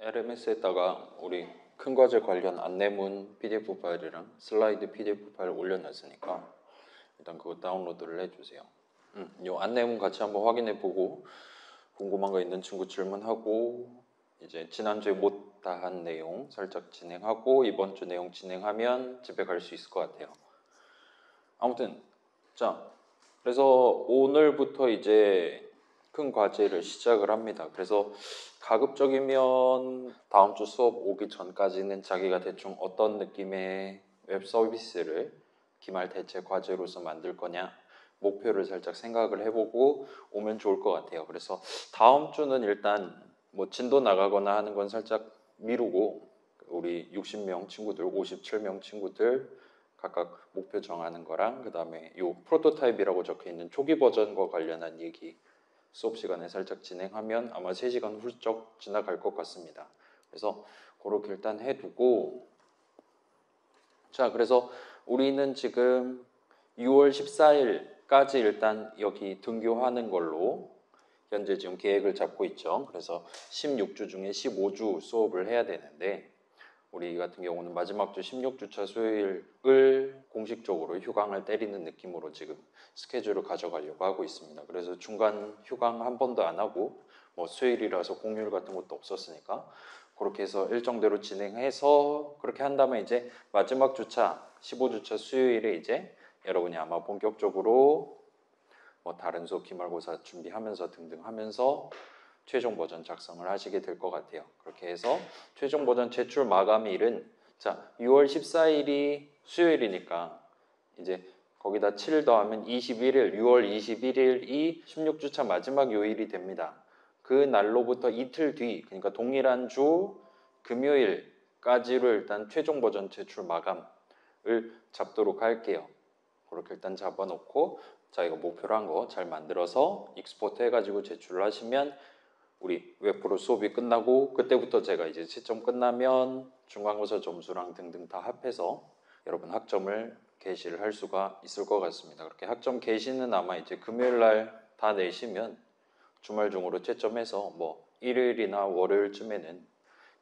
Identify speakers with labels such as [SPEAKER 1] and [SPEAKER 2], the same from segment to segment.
[SPEAKER 1] LMS에다가 우리 큰 과제 관련 안내문 PDF 파일이랑 슬라이드 PDF 파일 올려놨으니까 일단 그거 다운로드를 해주세요. 이 안내문 같이 한번 확인해보고 궁금한 거 있는 친구 질문하고 이제 지난주에 못 다 한 내용 살짝 진행하고 이번 주 내용 진행하면 집에 갈 수 있을 것 같아요. 아무튼 자, 그래서 오늘부터 이제 큰 과제를 시작을 합니다. 그래서 가급적이면 다음 주 수업 오기 전까지는 자기가 대충 어떤 느낌의 웹 서비스를 기말 대체 과제로서 만들 거냐 목표를 살짝 생각을 해보고 오면 좋을 것 같아요. 그래서 다음 주는 일단 뭐 진도 나가거나 하는 건 살짝 미루고 우리 60명 친구들, 57명 친구들 각각 목표 정하는 거랑 그 다음에 요 프로토타입이라고 적혀있는 초기 버전과 관련한 얘기 수업 시간에 살짝 진행하면 아마 3시간 훌쩍 지나갈 것 같습니다. 그래서 그렇게 일단 해두고 자, 그래서 우리는 지금 6월 14일까지 일단 여기 등교하는 걸로 현재 지금 계획을 잡고 있죠. 그래서 16주 중에 15주 수업을 해야 되는데 우리 같은 경우는 마지막 주 16주차 수요일을 공식적으로 휴강을 때리는 느낌으로 지금 스케줄을 가져가려고 하고 있습니다. 그래서 중간 휴강 한 번도 안 하고 뭐 수요일이라서 공휴일 같은 것도 없었으니까 그렇게 해서 일정대로 진행해서 그렇게 한다면 이제 마지막 주차 15주차 수요일에 이제 여러분이 아마 본격적으로 뭐 다른 수업 기말고사 준비하면서 등등 하면서 최종 버전 작성을 하시게 될 것 같아요. 그렇게 해서 최종 버전 제출 마감일은 자 6월 14일이 수요일이니까 이제 거기다 7 더하면 21일, 6월 21일이 16주차 마지막 요일이 됩니다. 그 날로부터 이틀 뒤, 그러니까 동일한 주 금요일까지로 일단 최종 버전 제출 마감을 잡도록 할게요. 그렇게 일단 잡아놓고 자기가 목표로 한 거 잘 만들어서 익스포트 해가지고 제출을 하시면 우리 웹프로 수업이 끝나고 그때부터 제가 이제 시점 끝나면 중간고사 점수랑 등등 다 합해서 여러분 학점을 게시를 할 수가 있을 것 같습니다. 그렇게 학점 게시는 아마 이제 금요일 날 다 내시면 주말 중으로 채점해서 뭐 일요일이나 월요일쯤에는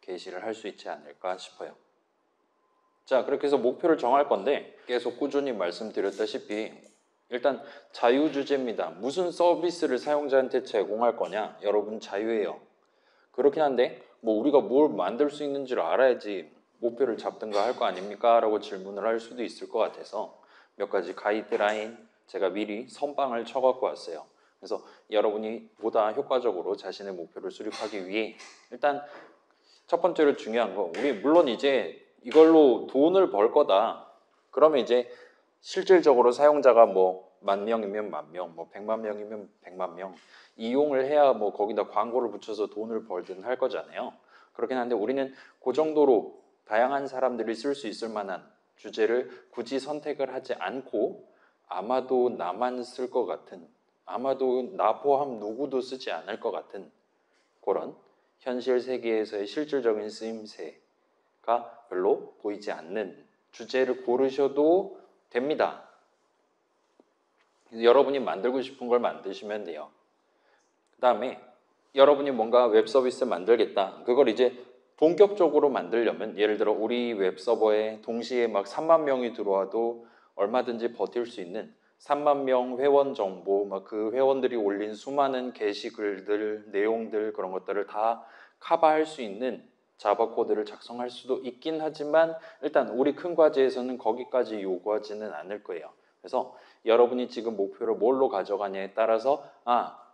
[SPEAKER 1] 게시를 할 수 있지 않을까 싶어요. 자, 그렇게 해서 목표를 정할 건데 계속 꾸준히 말씀드렸다시피 일단 자유주제입니다. 무슨 서비스를 사용자한테 제공할 거냐? 여러분 자유예요. 그렇긴 한데 뭐 우리가 뭘 만들 수 있는지를 알아야지 목표를 잡든가 할 거 아닙니까? 라고 질문을 할 수도 있을 것 같아서 몇 가지 가이드라인 제가 미리 선방을 쳐갖고 왔어요. 그래서 여러분이 보다 효과적으로 자신의 목표를 수립하기 위해 일단 첫 번째로 중요한 거 우리 물론 이제 이걸로 돈을 벌 거다. 그러면 이제 실질적으로 사용자가 뭐 10,000명이면 10,000명, 뭐 100만 명이면 100만 명 이용을 해야 뭐 거기다 광고를 붙여서 돈을 벌든 할 거잖아요. 그렇긴 한데 우리는 그 정도로 다양한 사람들이 쓸 수 있을 만한 주제를 굳이 선택을 하지 않고 아마도 나만 쓸 것 같은 아마도 나 포함 누구도 쓰지 않을 것 같은 그런 현실 세계에서의 실질적인 쓰임새가 별로 보이지 않는 주제를 고르셔도 됩니다. 여러분이 만들고 싶은 걸 만드시면 돼요. 그 다음에 여러분이 뭔가 웹 서비스 만들겠다. 그걸 이제 본격적으로 만들려면 예를 들어 우리 웹 서버에 동시에 막 3만 명이 들어와도 얼마든지 버틸 수 있는 3만 명 회원 정보, 막 그 회원들이 올린 수많은 게시글들, 내용들 그런 것들을 다 커버할 수 있는 자바 코드를 작성할 수도 있긴 하지만 일단 우리 큰 과제에서는 거기까지 요구하지는 않을 거예요. 그래서 여러분이 지금 목표를 뭘로 가져가냐에 따라서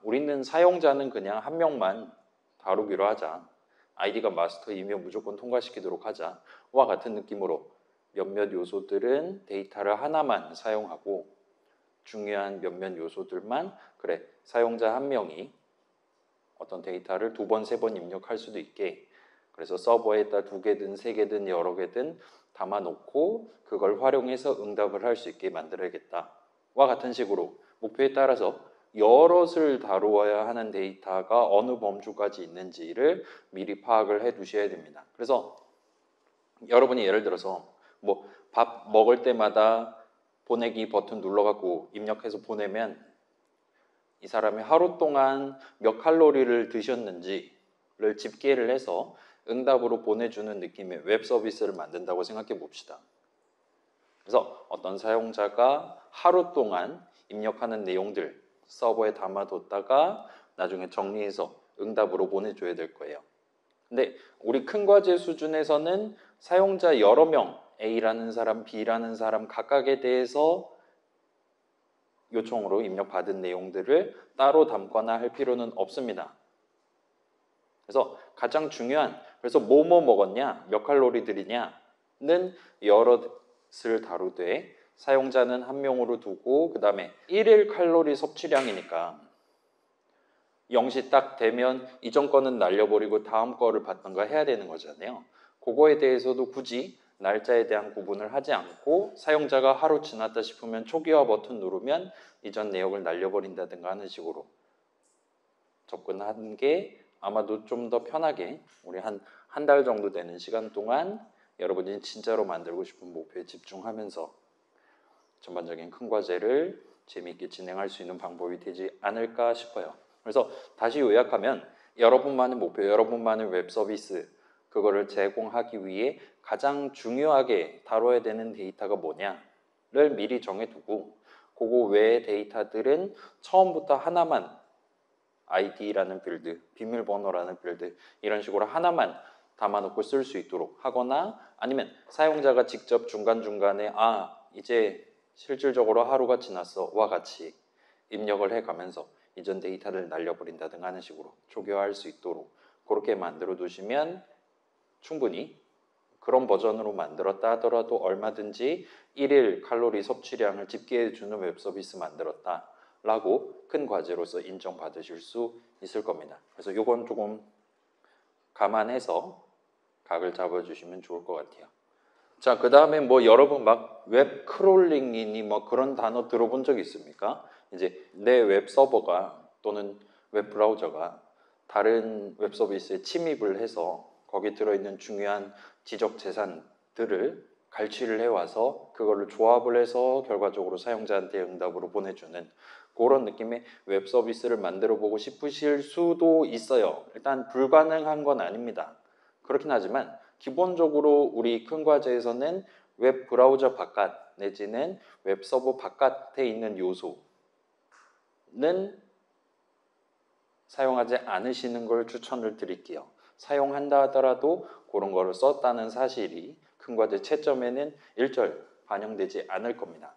[SPEAKER 1] 우리는 사용자는 그냥 한 명만 다루기로 하자. 아이디가 마스터이면 무조건 통과시키도록 하자. 와 같은 느낌으로 몇몇 요소들은 데이터를 하나만 사용하고 중요한 몇몇 요소들만 그래 사용자 한 명이 어떤 데이터를 2번, 3번 입력할 수도 있게 그래서 서버에다 2개든 3개든 여러 개든 담아놓고 그걸 활용해서 응답을 할 수 있게 만들어야겠다. 와 같은 식으로 목표에 따라서 여럿을 다루어야 하는 데이터가 어느 범주까지 있는지를 미리 파악을 해 두셔야 됩니다. 그래서 여러분이 예를 들어서 뭐 밥 먹을 때마다 보내기 버튼 눌러갖고 입력해서 보내면 이 사람이 하루 동안 몇 칼로리를 드셨는지를 집계를 해서 응답으로 보내주는 느낌의 웹 서비스를 만든다고 생각해 봅시다. 그래서 어떤 사용자가 하루 동안 입력하는 내용들 서버에 담아뒀다가 나중에 정리해서 응답으로 보내줘야 될 거예요. 근데 우리 큰 과제 수준에서는 사용자 여러 명, A라는 사람, B라는 사람 각각에 대해서 요청으로 입력받은 내용들을 따로 담거나 할 필요는 없습니다. 그래서 가장 중요한, 그래서 뭐 먹었냐, 몇 칼로리들이냐는 여럿을 다루되 사용자는 한 명으로 두고 그 다음에 1일 칼로리 섭취량이니까 0시 딱 되면 이전 거는 날려버리고 다음 거를 받던가 해야 되는 거잖아요. 그거에 대해서도 굳이 날짜에 대한 구분을 하지 않고 사용자가 하루 지났다 싶으면 초기화 버튼 누르면 이전 내역을 날려버린다든가 하는 식으로 접근하는 게 아마도 좀 더 편하게 우리 한 달 정도 되는 시간 동안 여러분이 진짜로 만들고 싶은 목표에 집중하면서 전반적인 큰 과제를 재미있게 진행할 수 있는 방법이 되지 않을까 싶어요. 그래서 다시 요약하면 여러분만의 목표, 여러분만의 웹 서비스 그거를 제공하기 위해 가장 중요하게 다뤄야 되는 데이터가 뭐냐를 미리 정해두고 그거 외의 데이터들은 처음부터 하나만 ID라는 필드, 비밀번호라는 필드 이런 식으로 하나만 담아놓고 쓸 수 있도록 하거나 아니면 사용자가 직접 중간중간에 이제 실질적으로 하루가 지났어 와 같이 입력을 해가면서 이전 데이터를 날려버린다든가 하는 식으로 초기화할 수 있도록 그렇게 만들어 두시면 충분히 그런 버전으로 만들었다 하더라도 얼마든지 1일 칼로리 섭취량을 집계해 주는 웹 서비스 만들었다 라고 큰 과제로서 인정받으실 수 있을 겁니다. 그래서 이건 조금 감안해서 각을 잡아주시면 좋을 것 같아요. 자, 그 다음에 뭐 여러분 막 웹 크롤링이니 뭐 그런 단어 들어본 적 있습니까? 이제 내 웹 서버가 또는 웹 브라우저가 다른 웹 서비스에 침입을 해서 거기 들어있는 중요한 지적 재산들을 갈취를 해와서 그거를 조합을 해서 결과적으로 사용자한테 응답으로 보내주는 그런 느낌의 웹 서비스를 만들어 보고 싶으실 수도 있어요. 일단 불가능한 건 아닙니다. 그렇긴 하지만 기본적으로 우리 큰 과제에서는 웹 브라우저 바깥 내지는 웹 서버 바깥에 있는 요소는 사용하지 않으시는 걸 추천을 드릴게요. 사용한다 하더라도 그런 거를 썼다는 사실이 큰 과제 채점에는 일절 반영되지 않을 겁니다.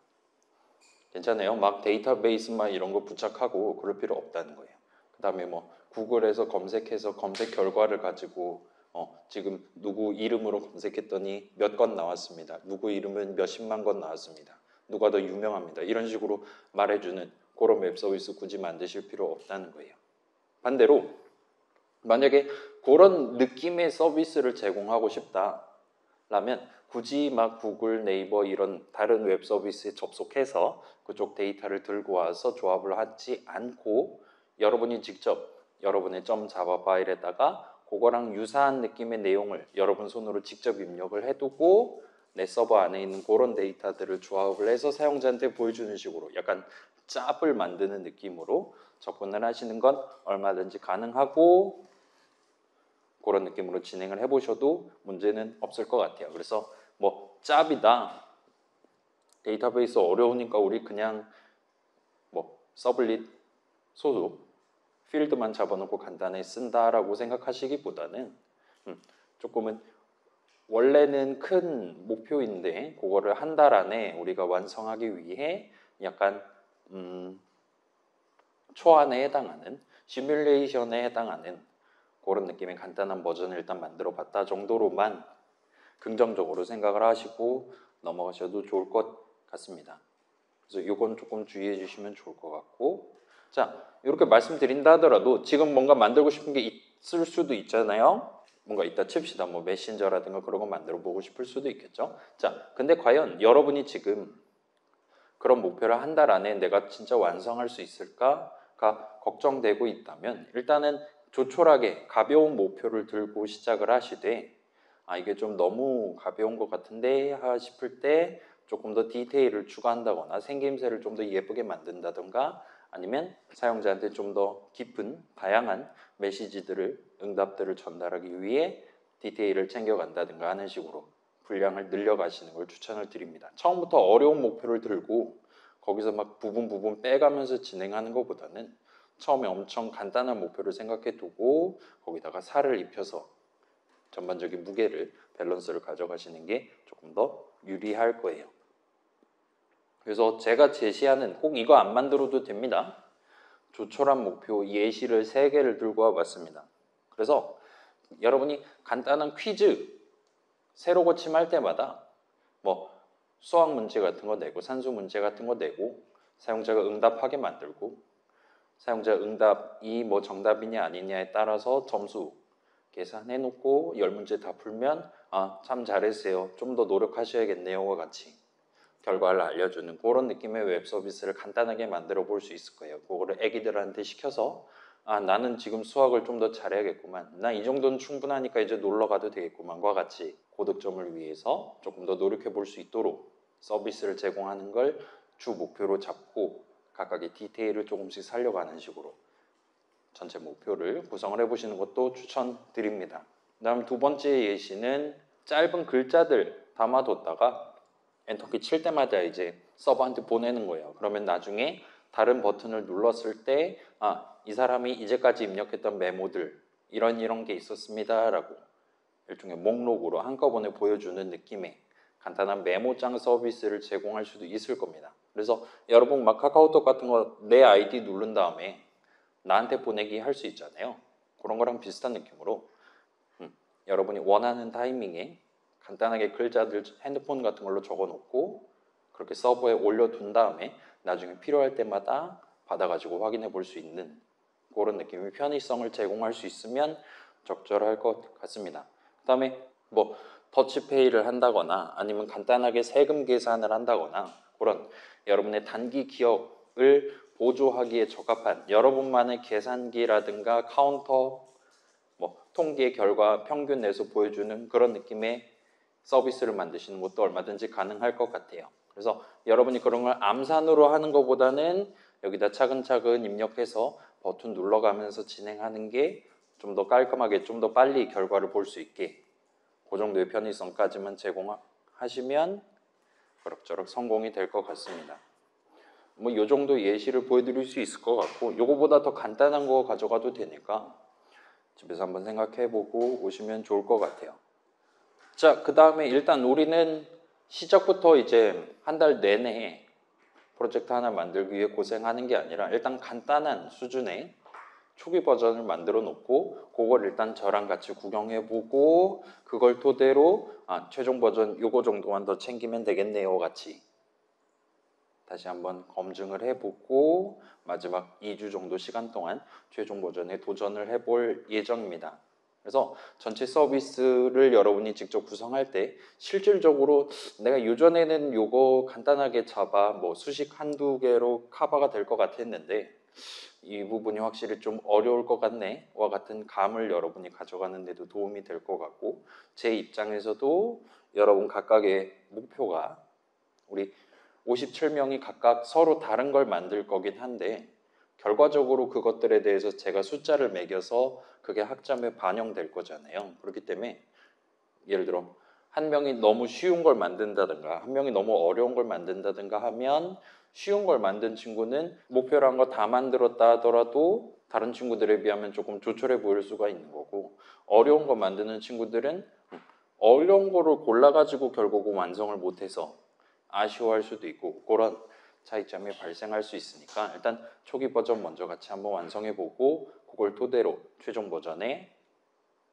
[SPEAKER 1] 괜찮아요. 막 데이터베이스 막 이런 거 부착하고 그럴 필요 없다는 거예요. 그 다음에 뭐 구글에서 검색해서 검색 결과를 가지고 지금 누구 이름으로 검색했더니 몇 건 나왔습니다. 누구 이름은 몇십만 건 나왔습니다. 누가 더 유명합니다. 이런 식으로 말해주는 그런 웹 서비스 굳이 만드실 필요 없다는 거예요. 반대로 만약에 그런 느낌의 서비스를 제공하고 싶다라면 굳이 막 구글, 네이버 이런 다른 웹 서비스에 접속해서 그쪽 데이터를 들고 와서 조합을 하지 않고 여러분이 직접 여러분의 .java 파일에다가 그거랑 유사한 느낌의 내용을 여러분 손으로 직접 입력을 해두고 내 서버 안에 있는 그런 데이터들을 조합을 해서 사용자한테 보여주는 식으로 약간 짭을 만드는 느낌으로 접근을 하시는 건 얼마든지 가능하고 그런 느낌으로 진행을 해보셔도 문제는 없을 것 같아요. 그래서 뭐 짭이다, 데이터베이스 어려우니까 우리 그냥 뭐 서블릿 소속 필드만 잡아놓고 간단히 쓴다라고 생각하시기보다는 조금은 원래는 큰 목표인데 그거를 한 달 안에 우리가 완성하기 위해 약간 초안에 해당하는 시뮬레이션에 해당하는 그런 느낌의 간단한 버전을 일단 만들어 봤다 정도로만 긍정적으로 생각을 하시고 넘어가셔도 좋을 것 같습니다. 그래서 이건 조금 주의해 주시면 좋을 것 같고, 자, 이렇게 말씀드린다 하더라도 지금 뭔가 만들고 싶은 게 있을 수도 있잖아요. 뭔가 이따 칩시다. 뭐 메신저라든가 그런 거 만들어 보고 싶을 수도 있겠죠. 자, 근데 과연 여러분이 지금 그런 목표를 한 달 안에 내가 진짜 완성할 수 있을까가 걱정되고 있다면 일단은 조촐하게 가벼운 목표를 들고 시작을 하시되 이게 좀 너무 가벼운 것 같은데 싶을 때 조금 더 디테일을 추가한다거나 생김새를 좀 더 예쁘게 만든다던가 아니면 사용자한테 좀 더 깊은 다양한 메시지들을 응답들을 전달하기 위해 디테일을 챙겨간다든가 하는 식으로 분량을 늘려가시는 걸 추천을 드립니다. 처음부터 어려운 목표를 들고 거기서 막 부분 빼가면서 진행하는 것보다는 처음에 엄청 간단한 목표를 생각해 두고 거기다가 살을 입혀서 전반적인 무게를, 밸런스를 가져가시는 게 조금 더 유리할 거예요. 그래서 제가 제시하는, 꼭 이거 안 만들어도 됩니다. 조촐한 목표 예시를 3개를 들고 와봤습니다. 그래서 여러분이 간단한 퀴즈, 새로 고침할 때마다 뭐 수학 문제 같은 거 내고 산수 문제 같은 거 내고 사용자가 응답하게 만들고 사용자 응답이 뭐 정답이냐 아니냐에 따라서 점수 계산해 놓고 10문제 다 풀면 참 잘했어요, 좀 더 노력하셔야겠네요와 같이 결과를 알려주는 그런 느낌의 웹 서비스를 간단하게 만들어 볼 수 있을 거예요. 그거를 애기들한테 시켜서 나는 지금 수학을 좀 더 잘해야겠구만, 나 이 정도는 충분하니까 이제 놀러 가도 되겠구만과 같이 고득점을 위해서 조금 더 노력해 볼 수 있도록 서비스를 제공하는 걸 주 목표로 잡고 각각의 디테일을 조금씩 살려가는 식으로 전체 목표를 구성을 해보시는 것도 추천드립니다. 다음 두 번째 예시는 짧은 글자들 담아뒀다가 엔터키 칠 때마다 이제 서버한테 보내는 거예요. 그러면 나중에 다른 버튼을 눌렀을 때 이 사람이 이제까지 입력했던 메모들 이런 게 있었습니다 라고 일종의 목록으로 한꺼번에 보여주는 느낌의 간단한 메모장 서비스를 제공할 수도 있을 겁니다. 그래서 여러분 막 카카오톡 같은 거 내 아이디 누른 다음에 나한테 보내기 할 수 있잖아요. 그런 거랑 비슷한 느낌으로 여러분이 원하는 타이밍에 간단하게 글자들 핸드폰 같은 걸로 적어놓고 그렇게 서버에 올려둔 다음에 나중에 필요할 때마다 받아가지고 확인해 볼 수 있는 그런 느낌의 편의성을 제공할 수 있으면 적절할 것 같습니다. 그 다음에 뭐 터치페이를 한다거나 아니면 간단하게 세금 계산을 한다거나 그런 여러분의 단기 기억을 보조하기에 적합한 여러분만의 계산기라든가 카운터, 뭐 통계 결과 평균 내서 보여주는 그런 느낌의 서비스를 만드시는 것도 얼마든지 가능할 것 같아요. 그래서 여러분이 그런 걸 암산으로 하는 것보다는 여기다 차근차근 입력해서 버튼 눌러가면서 진행하는 게 좀 더 깔끔하게, 좀 더 빨리 결과를 볼 수 있게 그 정도의 편의성까지만 제공하시면 그럭저럭 성공이 될 것 같습니다. 뭐 이 정도 예시를 보여드릴 수 있을 것 같고 요거보다 더 간단한 거 가져가도 되니까 집에서 한번 생각해보고 오시면 좋을 것 같아요. 자, 그 다음에 일단 우리는 시작부터 이제 한 달 내내 프로젝트 하나 만들기 위해 고생하는 게 아니라 일단 간단한 수준의 초기 버전을 만들어 놓고 그걸 일단 저랑 같이 구경해보고 그걸 토대로 최종 버전 요거 정도만 더 챙기면 되겠네요 같이 다시 한번 검증을 해보고 마지막 2주 정도 시간 동안 최종 버전에 도전을 해볼 예정입니다. 그래서 전체 서비스를 여러분이 직접 구성할 때 실질적으로 내가 요전에는 요거 간단하게 잡아 뭐 수식 한두 개로 커버가 될 것 같았는데 이 부분이 확실히 좀 어려울 것 같네 와 같은 감을 여러분이 가져가는 데도 도움이 될 것 같고 제 입장에서도 여러분 각각의 목표가 우리 57명이 각각 서로 다른 걸 만들 거긴 한데 결과적으로 그것들에 대해서 제가 숫자를 매겨서 그게 학점에 반영될 거잖아요. 그렇기 때문에 예를 들어 한 명이 너무 쉬운 걸 만든다든가 한 명이 너무 어려운 걸 만든다든가 하면 쉬운 걸 만든 친구는 목표란 거 다 만들었다 하더라도 다른 친구들에 비하면 조금 조촐해 보일 수가 있는 거고 어려운 거 만드는 친구들은 어려운 거를 골라가지고 결국은 완성을 못해서 아쉬워할 수도 있고 그런 차이점이 발생할 수 있으니까 일단 초기 버전 먼저 같이 한번 완성해보고 그걸 토대로 최종 버전의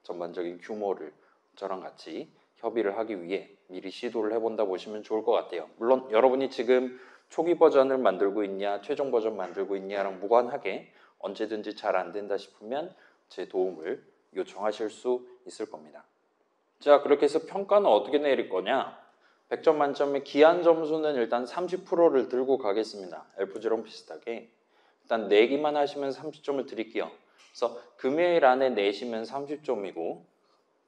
[SPEAKER 1] 전반적인 규모를 저랑 같이 협의를 하기 위해 미리 시도를 해본다 보시면 좋을 것 같아요. 물론 여러분이 지금 초기 버전을 만들고 있냐 최종 버전 만들고 있냐랑 무관하게 언제든지 잘 안 된다 싶으면 제 도움을 요청하실 수 있을 겁니다. 자, 그렇게 해서 평가는 어떻게 내릴 거냐? 100점 만점의 기한 점수는 일단 30%를 들고 가겠습니다. F0랑 비슷하게. 일단 내기만 하시면 30점을 드릴게요. 그래서 금요일 안에 내시면 30점이고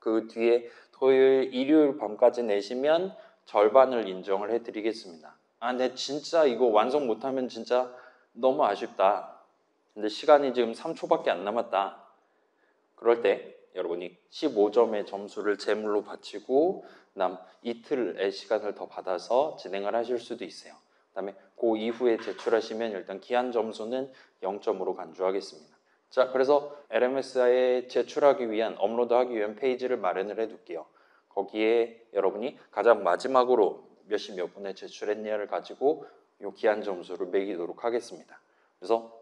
[SPEAKER 1] 그 뒤에 토요일, 일요일 밤까지 내시면 절반을 인정을 해드리겠습니다. 근데 진짜 이거 완성 못하면 진짜 너무 아쉽다. 근데 시간이 지금 3초밖에 안 남았다. 그럴 때 여러분이 15점의 점수를 제물로 바치고 이틀의 시간을 더 받아서 진행을 하실 수도 있어요. 그다음에 그 이후에 제출하시면 일단 기한 점수는 0점으로 간주하겠습니다. 자, 그래서 LMS에 제출하기 위한, 업로드하기 위한 페이지를 마련을 해둘게요. 거기에 여러분이 가장 마지막으로 몇 시 몇 분에 제출했냐를 가지고 이 기한 점수를 매기도록 하겠습니다. 그래서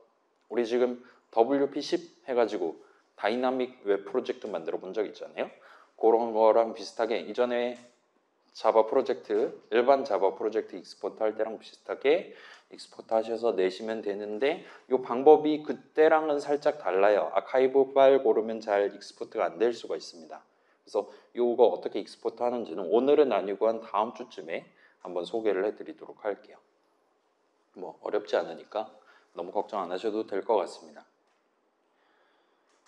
[SPEAKER 1] 우리 지금 WP10 해가지고 다이나믹 웹 프로젝트 만들어 본 적 있잖아요. 그런 거랑 비슷하게 이전에 자바 프로젝트, 일반 자바 프로젝트 익스포트 할 때랑 비슷하게 익스포트 하셔서 내시면 되는데 이 방법이 그때랑은 살짝 달라요. 아카이브 파일 고르면 잘 익스포트가 안 될 수가 있습니다. 그래서 이거 어떻게 익스포트 하는지는 오늘은 아니고 한 다음 주쯤에 한번 소개를 해드리도록 할게요. 뭐 어렵지 않으니까 너무 걱정 안 하셔도 될 것 같습니다.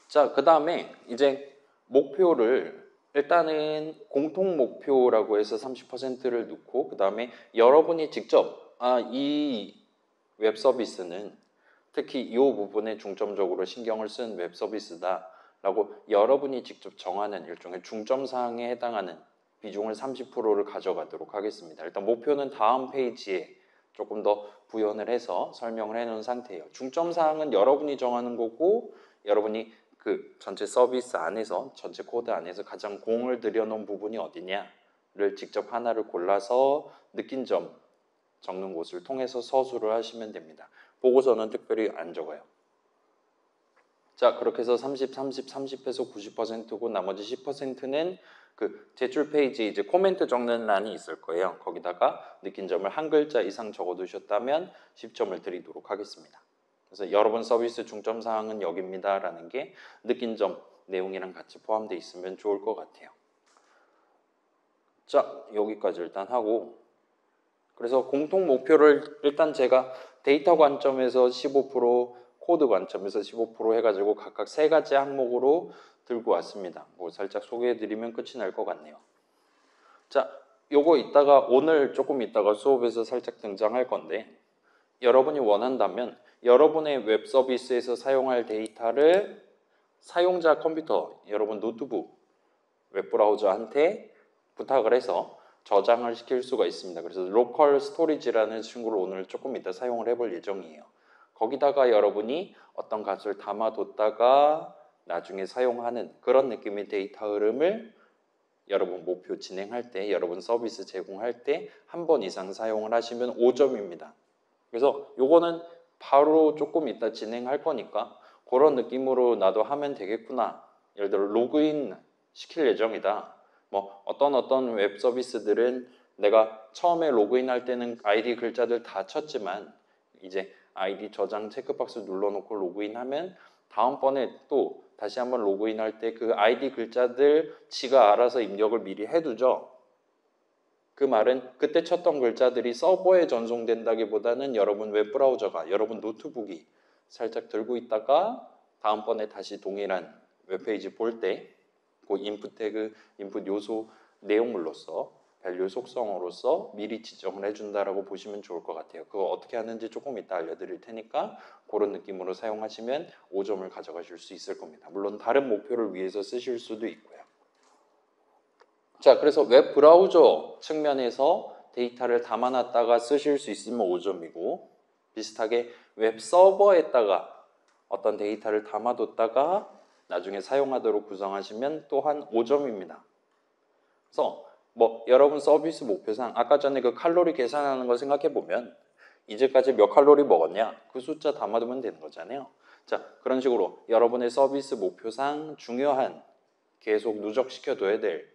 [SPEAKER 1] 자, 그 다음에 이제 목표를 일단은 공통 목표라고 해서 30%를 넣고 그 다음에 여러분이 직접 이 웹 서비스는 특히 이 부분에 중점적으로 신경을 쓴 웹 서비스다 라고 여러분이 직접 정하는 일종의 중점사항에 해당하는 비중을 30%를 가져가도록 하겠습니다. 일단 목표는 다음 페이지에 조금 더 부연을 해서 설명을 해놓은 상태예요. 중점사항은 여러분이 정하는 거고 여러분이 그 전체 서비스 안에서 전체 코드 안에서 가장 공을 들여놓은 부분이 어디냐를 직접 하나를 골라서 느낀 점 적는 곳을 통해서 서술을 하시면 됩니다. 보고서는 특별히 안 적어요. 자, 그렇게 해서 30, 30, 30에서 90%고 나머지 10%는 그 제출 페이지 이제 코멘트 적는 란이 있을 거예요. 거기다가 느낀 점을 한 글자 이상 적어두셨다면 10점을 드리도록 하겠습니다. 그래서 여러분 서비스 중점 사항은 여기입니다 라는 게 느낀 점 내용이랑 같이 포함되어 있으면 좋을 것 같아요. 자, 여기까지 일단 하고 그래서 공통 목표를 일단 제가 데이터 관점에서 15%, 코드 관점에서 15% 해가지고 각각 세 가지 항목으로 들고 왔습니다. 뭐 살짝 소개해드리면 끝이 날 것 같네요. 자, 요거 이따가 오늘 조금 이따가 수업에서 살짝 등장할 건데 여러분이 원한다면 여러분의 웹 서비스에서 사용할 데이터를 사용자 컴퓨터, 여러분 노트북, 웹브라우저한테 부탁을 해서 저장을 시킬 수가 있습니다. 그래서 로컬 스토리지라는 친구를 오늘 조금 이따 사용을 해볼 예정이에요. 거기다가 여러분이 어떤 값을 담아뒀다가 나중에 사용하는 그런 느낌의 데이터 흐름을 여러분 목표 진행할 때, 여러분 서비스 제공할 때 한 번 이상 사용을 하시면 5점입니다. 그래서 요거는 바로 조금 이따 진행할 거니까 그런 느낌으로 나도 하면 되겠구나. 예를 들어 로그인 시킬 예정이다. 뭐 어떤 웹 서비스들은 내가 처음에 로그인할 때는 아이디 글자들 다 쳤지만 이제 아이디 저장 체크박스 눌러놓고 로그인하면 다음번에 또 다시 한번 로그인할 때 그 아이디 글자들 지가 알아서 입력을 미리 해두죠. 그 말은 그때 쳤던 글자들이 서버에 전송된다기보다는 여러분 웹브라우저가, 여러분 노트북이 살짝 들고 있다가 다음번에 다시 동일한 웹페이지 볼 때 그 인풋 태그, 인풋 요소 내용물로서 밸류 속성으로서 미리 지정을 해준다라고 보시면 좋을 것 같아요. 그거 어떻게 하는지 조금 이따 알려드릴 테니까 그런 느낌으로 사용하시면 5점을 가져가실 수 있을 겁니다. 물론 다른 목표를 위해서 쓰실 수도 있고요. 자, 그래서 웹 브라우저 측면에서 데이터를 담아놨다가 쓰실 수 있으면 5점이고 비슷하게 웹 서버에다가 어떤 데이터를 담아뒀다가 나중에 사용하도록 구성하시면 또한 5점입니다. 그래서 뭐 여러분 서비스 목표상 아까 전에 그 칼로리 계산하는 거 생각해 보면 이제까지 몇 칼로리 먹었냐 그 숫자 담아두면 되는 거잖아요. 자, 그런 식으로 여러분의 서비스 목표상 중요한 계속 누적시켜둬야 될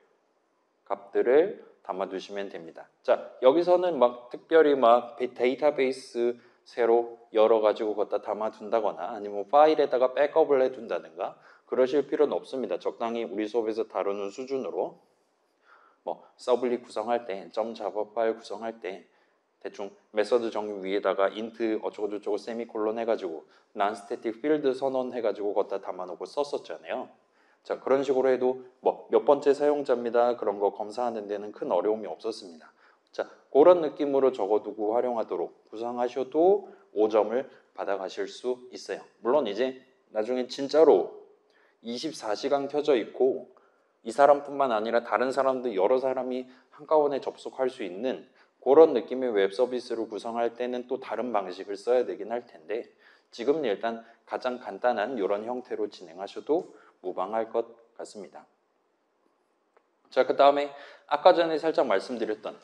[SPEAKER 1] 값들을 담아두시면 됩니다. 자, 여기서는 막 특별히 막 데이터베이스 새로 열어가지고 갖다 담아둔다거나 아니면 파일에다가 백업을 해둔다든가 그러실 필요는 없습니다. 적당히 우리 수업에서 다루는 수준으로 뭐 서블릿 구성할 때, 점 자바 파일 구성할 때 대충 메서드 정의 위에다가 인트 어쩌고저쩌고 세미콜론 해가지고 non-static field 선언 해가지고 갖다 담아놓고 썼었잖아요. 자, 그런 식으로 해도 뭐 몇 번째 사용자입니다. 그런 거 검사하는 데는 큰 어려움이 없었습니다. 자, 그런 느낌으로 적어두고 활용하도록 구성하셔도 5점을 받아가실 수 있어요. 물론 이제 나중에 진짜로 24시간 켜져 있고 이 사람뿐만 아니라 다른 사람들 여러 사람이 한꺼번에 접속할 수 있는 그런 느낌의 웹 서비스를 구성할 때는 또 다른 방식을 써야 되긴 할 텐데 지금은 일단 가장 간단한 이런 형태로 진행하셔도 무방할 것 같습니다. 자, 그 다음에 아까 전에 살짝 말씀드렸던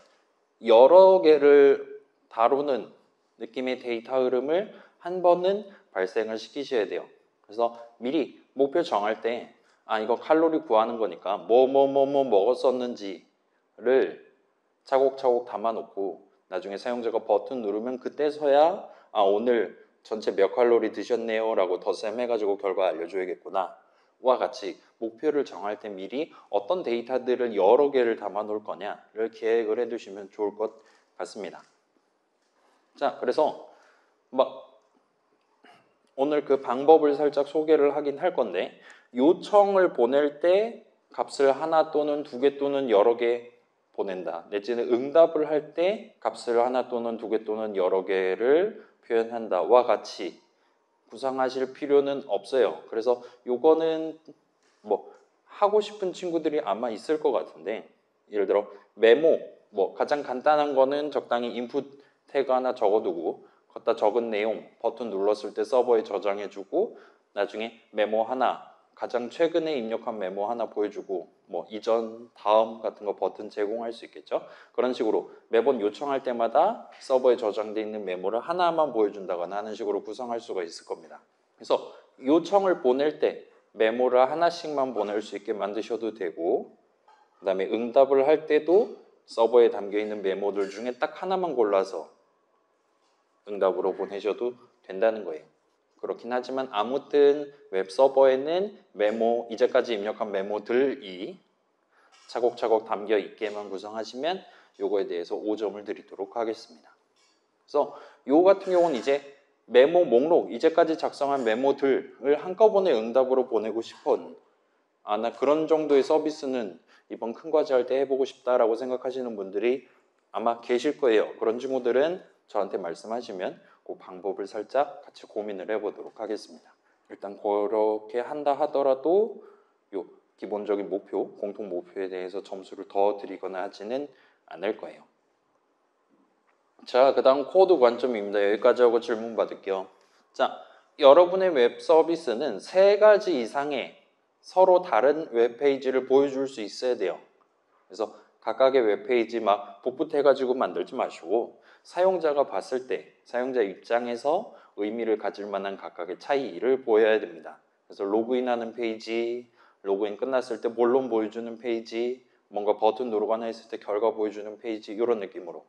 [SPEAKER 1] 여러 개를 다루는 느낌의 데이터 흐름을 한 번은 발생을 시키셔야 돼요. 그래서 미리 목표 정할 때 이거 칼로리 구하는 거니까 뭐 먹었었는지를 차곡차곡 담아놓고 나중에 사용자가 버튼 누르면 그때서야 오늘 전체 몇 칼로리 드셨네요 라고 덧셈 해가지고 결과 알려줘야겠구나 와 같이 목표를 정할 때 미리 어떤 데이터들을 여러 개를 담아 놓을 거냐를 계획을 해두시면 좋을 것 같습니다. 자, 그래서 오늘 그 방법을 살짝 소개를 하긴 할 건데 요청을 보낼 때 값을 하나 또는 두 개 또는 여러 개 보낸다. 내지는 응답을 할 때 값을 하나 또는 두 개 또는 여러 개를 표현한다와 같이 구상하실 필요는 없어요. 그래서 요거는 하고 싶은 친구들이 아마 있을 것 같은데 예를 들어 메모 가장 간단한 거는 적당히 인풋 태그 하나 적어두고 걷다 적은 내용 버튼 눌렀을 때 서버에 저장해주고 나중에 메모 하나 가장 최근에 입력한 메모 하나 보여주고 이전 다음 같은 거 버튼 제공할 수 있겠죠. 그런 식으로 매번 요청할 때마다 서버에 저장되어 있는 메모를 하나만 보여준다거나 하는 식으로 구성할 수가 있을 겁니다. 그래서 요청을 보낼 때 메모를 하나씩만 보낼 수 있게 만드셔도 되고 그 다음에 응답을 할 때도 서버에 담겨있는 메모들 중에 딱 하나만 골라서 응답으로 보내셔도 된다는 거예요. 그렇긴 하지만 아무튼 웹 서버에는 메모, 이제까지 입력한 메모들이 차곡차곡 담겨 있게만 구성하시면 요거에 대해서 5점을 드리도록 하겠습니다. 그래서 요 같은 경우는 이제 메모 목록, 이제까지 작성한 메모들을 한꺼번에 응답으로 보내고 싶은 나 그런 정도의 서비스는 이번 큰 과제 할 때 해보고 싶다라고 생각하시는 분들이 아마 계실 거예요. 그런 친구들은 저한테 말씀하시면 그 방법을 살짝 같이 고민을 해보도록 하겠습니다. 일단 그렇게 한다 하더라도 요 기본적인 목표, 공통 목표에 대해서 점수를 더 드리거나 하지는 않을 거예요. 자, 그 다음 코드 관점입니다. 여기까지 하고 질문 받을게요. 자, 여러분의 웹 서비스는 3가지 이상의 서로 다른 웹페이지를 보여줄 수 있어야 돼요. 그래서 각각의 웹페이지 복붙해가지고 만들지 마시고 사용자가 봤을 때 사용자 입장에서 의미를 가질 만한 각각의 차이를 보여야 됩니다. 그래서 로그인하는 페이지, 로그인 끝났을 때 본론 보여주는 페이지, 뭔가 버튼 누르거나 했을 때 결과 보여주는 페이지 이런 느낌으로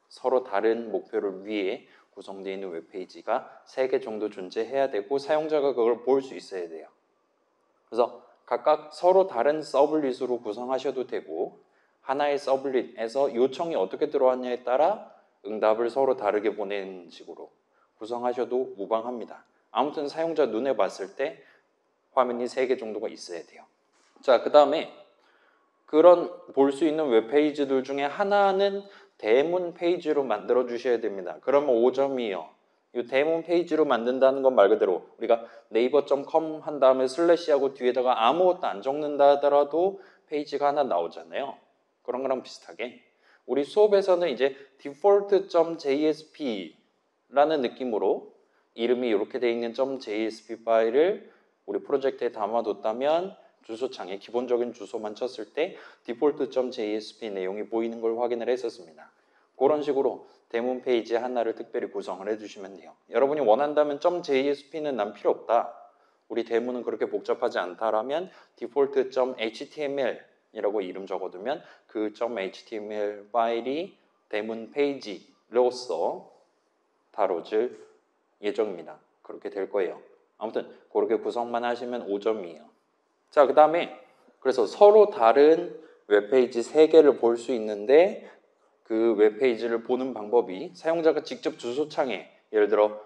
[SPEAKER 1] 서로 다른 목표를 위해 구성되어 있는 웹페이지가 3개 정도 존재해야 되고 사용자가 그걸 볼 수 있어야 돼요. 그래서 각각 서로 다른 서블릿으로 구성하셔도 되고 하나의 서블릿에서 요청이 어떻게 들어왔냐에 따라 응답을 서로 다르게 보내는 식으로 구성하셔도 무방합니다. 아무튼 사용자 눈에 봤을 때 화면이 3개 정도가 있어야 돼요. 자, 그 다음에 그런 볼 수 있는 웹페이지들 중에 하나는 대문 페이지로 만들어 주셔야 됩니다. 그러면 5점이요. 이 대문 페이지로 만든다는 건 말 그대로 우리가 네이버.com 한 다음에 슬래시하고 뒤에다가 아무것도 안 적는다 하더라도 페이지가 하나 나오잖아요. 그런 거랑 비슷하게 우리 수업에서는 이제 default.jsp 라는 느낌으로 이름이 이렇게 되어 있는 .jsp 파일을 우리 프로젝트에 담아뒀다면 주소창에 기본적인 주소만 쳤을 때 default.jsp 내용이 보이는 걸 확인을 했었습니다. 그런 식으로 대문 페이지 하나를 특별히 구성을 해주시면 돼요. 여러분이 원한다면 .jsp는 난 필요 없다. 우리 대문은 그렇게 복잡하지 않다라면 default.html이라고 이름 적어두면 그 .html 파일이 대문 페이지로서 다뤄질 예정입니다. 그렇게 될 거예요. 아무튼 그렇게 구성만 하시면 5점이에요. 자, 그 다음에 그래서 서로 다른 웹페이지 3개를 볼 수 있는데 그 웹페이지를 보는 방법이 사용자가 직접 주소창에 예를 들어